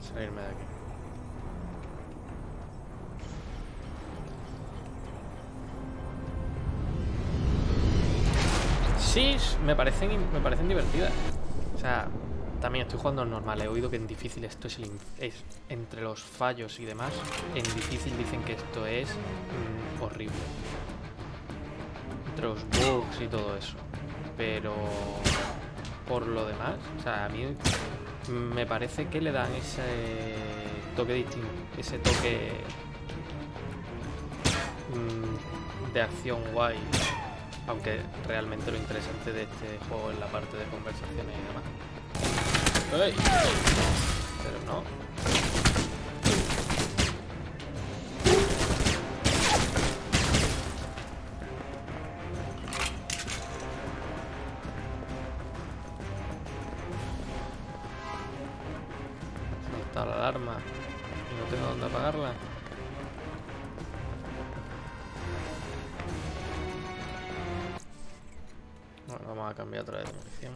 salirme de aquí. Sí, me parecen divertidas. O sea, también estoy jugando en normal. He oído que en difícil esto es entre los fallos y demás. En difícil dicen que esto es horrible. Entre los bugs y todo eso. Pero... por lo demás, o sea, a mí me parece que le dan ese toque distinto, ese toque de acción guay, aunque realmente lo interesante de este juego es la parte de conversaciones y demás. ¡Ey! Pero no. La alarma y no tengo dónde apagarla. Bueno, vamos a cambiar otra vez de munición.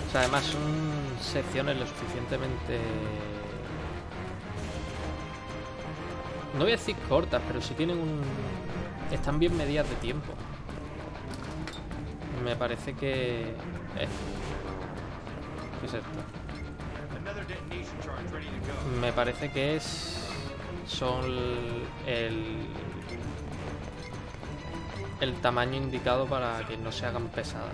O sea, además son secciones lo suficientemente... no voy a decir cortas, pero sí tienen un... están bien medidas de tiempo. Me parece que... ¿qué es esto? Me parece que son el tamaño indicado para que no se hagan pesadas.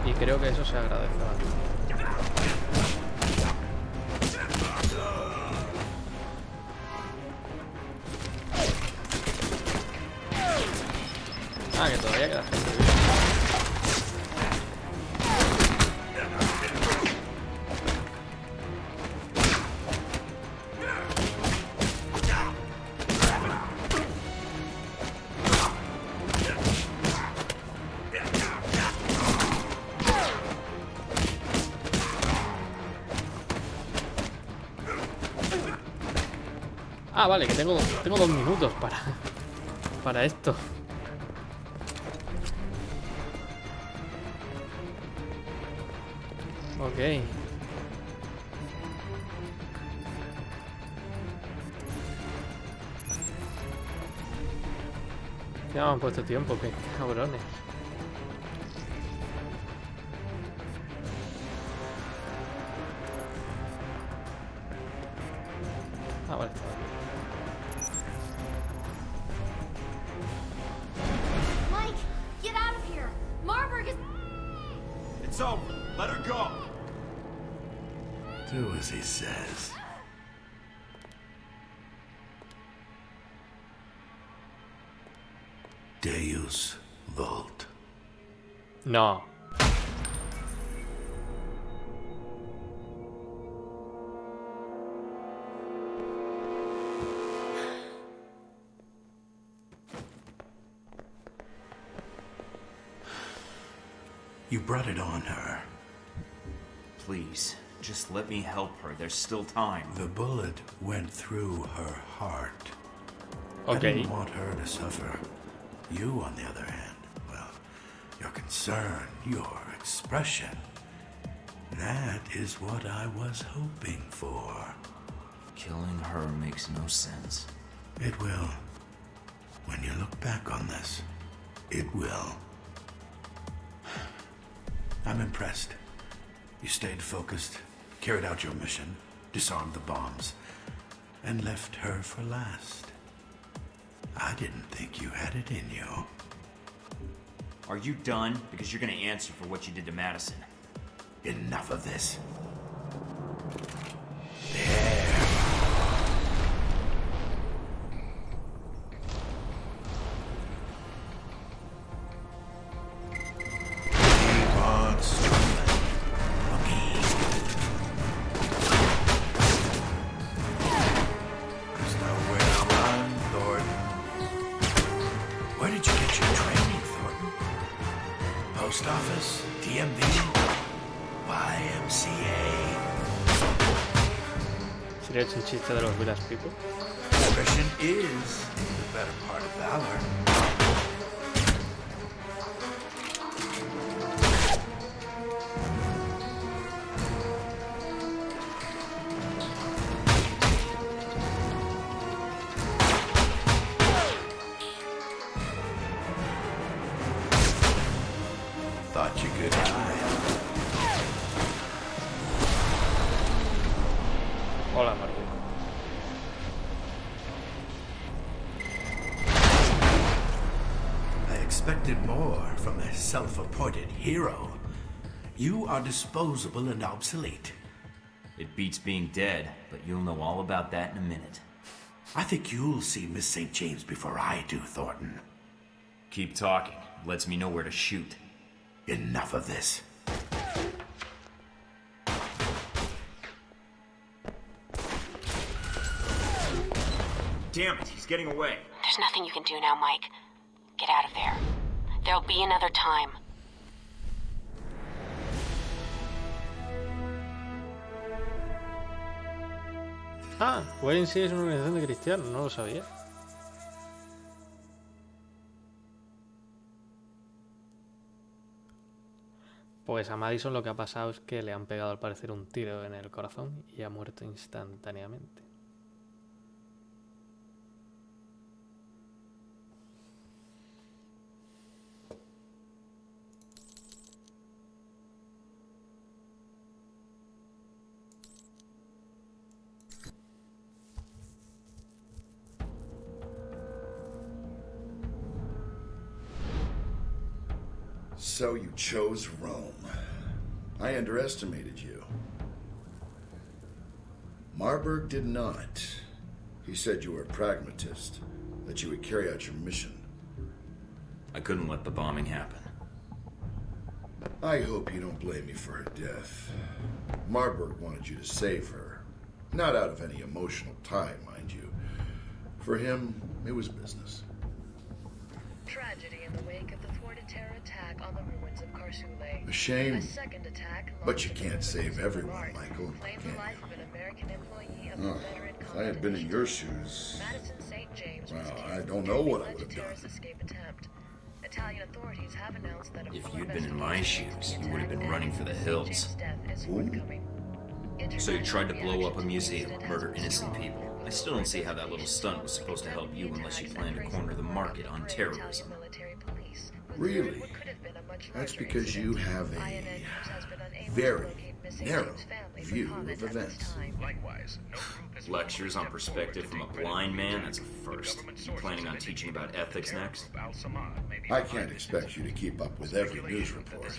Y creo que eso se agradece bastante. Ah, que todavía queda gente viva. Ah, vale, que tengo 2 minutos para esto. Ok. Ya me han puesto tiempo, qué cabrones. Ah, vale, está bien. Mike, get out of here. Marburg is... It's over. Let her go. Do as he says. Deus Vult. No. You brought it on her. Please, just let me help her. There's still time. The bullet went through her heart. Okay. I didn't want her to suffer. You, on the other hand, well, your concern, your expression, that is what I was hoping for. Killing her makes no sense. It will. When you look back on this, it will. I'm impressed. You stayed focused, carried out your mission, disarmed the bombs, and left her for last. I didn't think you had it in you. Are you done? Because you're gonna answer for what you did to Madison. Enough of this. Sería un chiste de los Village People. Discretion is the better part of valor. Thought you could hide. Hola, Marco. I expected more from a self-appointed hero. You are disposable and obsolete. It beats being dead, but you'll know all about that in a minute. I think you'll see Miss St. James before I do, Thornton. Keep talking. Lets me know where to shoot. Enough of this. Damn it, he's getting away. There's nothing you can do now, Mike. Get out of there. There'll be another time. Ah, Wayne sí es una organización de cristianos, no lo sabía. Pues a Madison lo que ha pasado es que le han pegado al parecer un tiro en el corazón y ha muerto instantáneamente. So you chose Rome. I underestimated you. Marburg did not. He said you were a pragmatist, that you would carry out your mission. I couldn't let the bombing happen. I hope you don't blame me for her death. Marburg wanted you to save her. Not out of any emotional tie, mind you. For him, it was business. Tragedy in the wake of the thwarted terror attack on the ruins of Karsule. A shame. A second attack, But you can't save everyone, Michael. Claimed the life of an American employee of Oh, the veteran if I had been in your shoes, Madison St. James well, was I killed don't know what I in would have a done. terrorist escape attempt. Italian authorities have announced that a If full you'd been in my investigation shoes, into you would have the been attack running for the hills. James' death is forthcoming. So you tried to blow up a International museum, reaction to murder the incident innocent has been people. strong, I still don't see how that little stunt was supposed to help you unless you plan to corner the market on terrorism. Really? That's because you have a very narrow view of events. Likewise, no group has Lectures on perspective from a blind man? That's a first. You planning on teaching about ethics next? I can't expect you to keep up with every news report.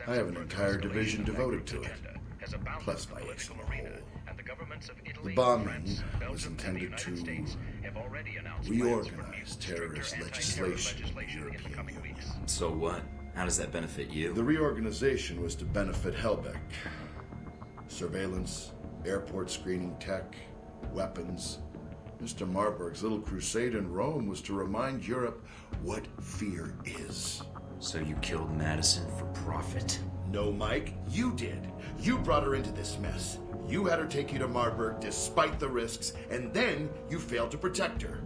I have an entire division devoted to it, plus my ace in the hole. The bombing was intended to reorganize terrorist legislation in the European Union. So what? How does that benefit you? The reorganization was to benefit Helbeck. Surveillance, airport screening tech, weapons. Mr. Marburg's little crusade in Rome was to remind Europe what fear is. So you killed Madison for profit? No, Mike, you did. You brought her into this mess. You had her take you to Marburg despite the risks, and then you failed to protect her.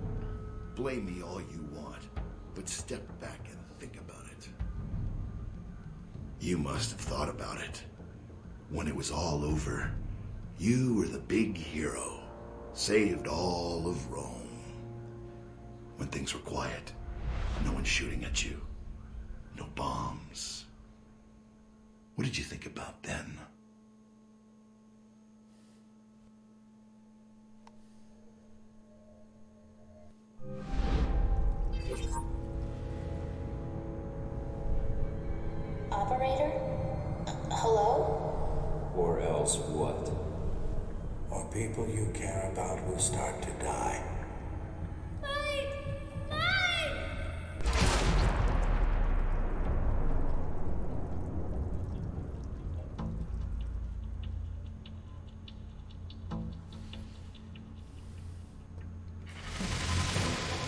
Blame me all you want, but step back and think about it. You must have thought about it. When it was all over, you were the big hero, saved all of Rome. When things were quiet, no one shooting at you, no bombs. What did you think about then? Operator? Hello? Or else what? Or people you care about will start to die.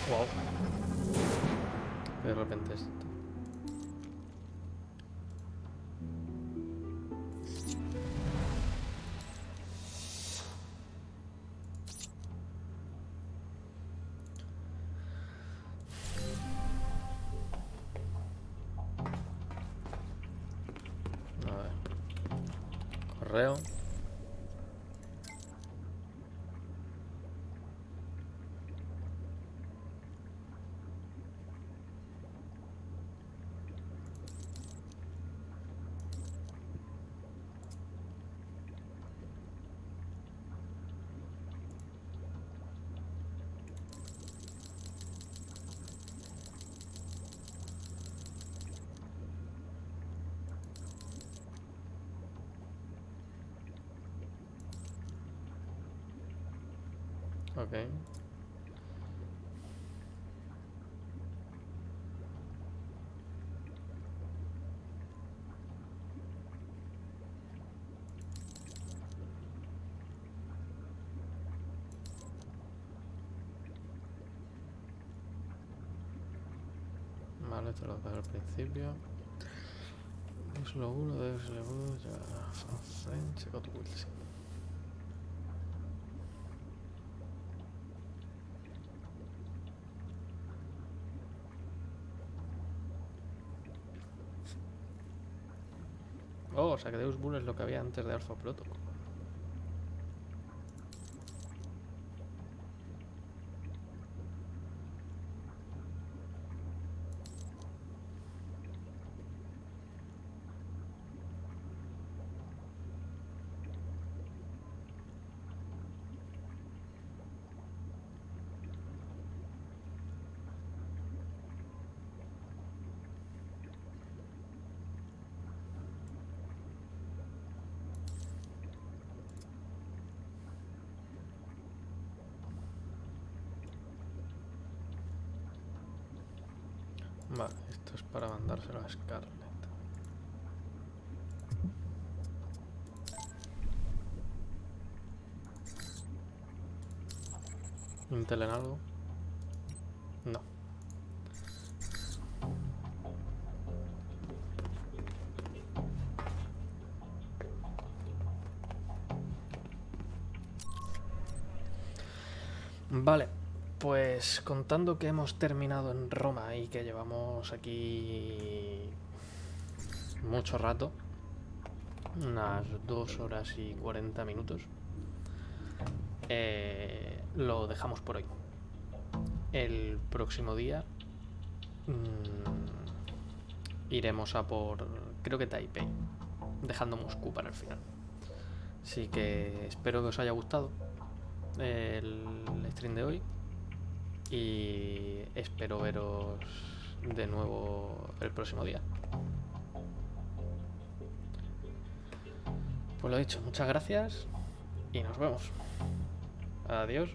Wow. De repente esto. A ver. Correo. Ok. Vale, esto lo dejo al principio. Es lo uno de segundo ya. Check out Wilson. Oh, o sea que Deus Bull es lo que había antes de Alpha Protocol. Vale, esto es para mandárselo a Scarlett. ¿Intel en algo? No. Vale. Pues contando que hemos terminado en Roma y que llevamos aquí mucho rato, unas 2 horas y 40 minutos, lo dejamos por hoy. El próximo día iremos a por, creo que Taipei, dejando Moscú para el final. Así que espero que os haya gustado el stream de hoy. Y espero veros de nuevo el próximo día. Pues lo dicho, muchas gracias y nos vemos. Adiós.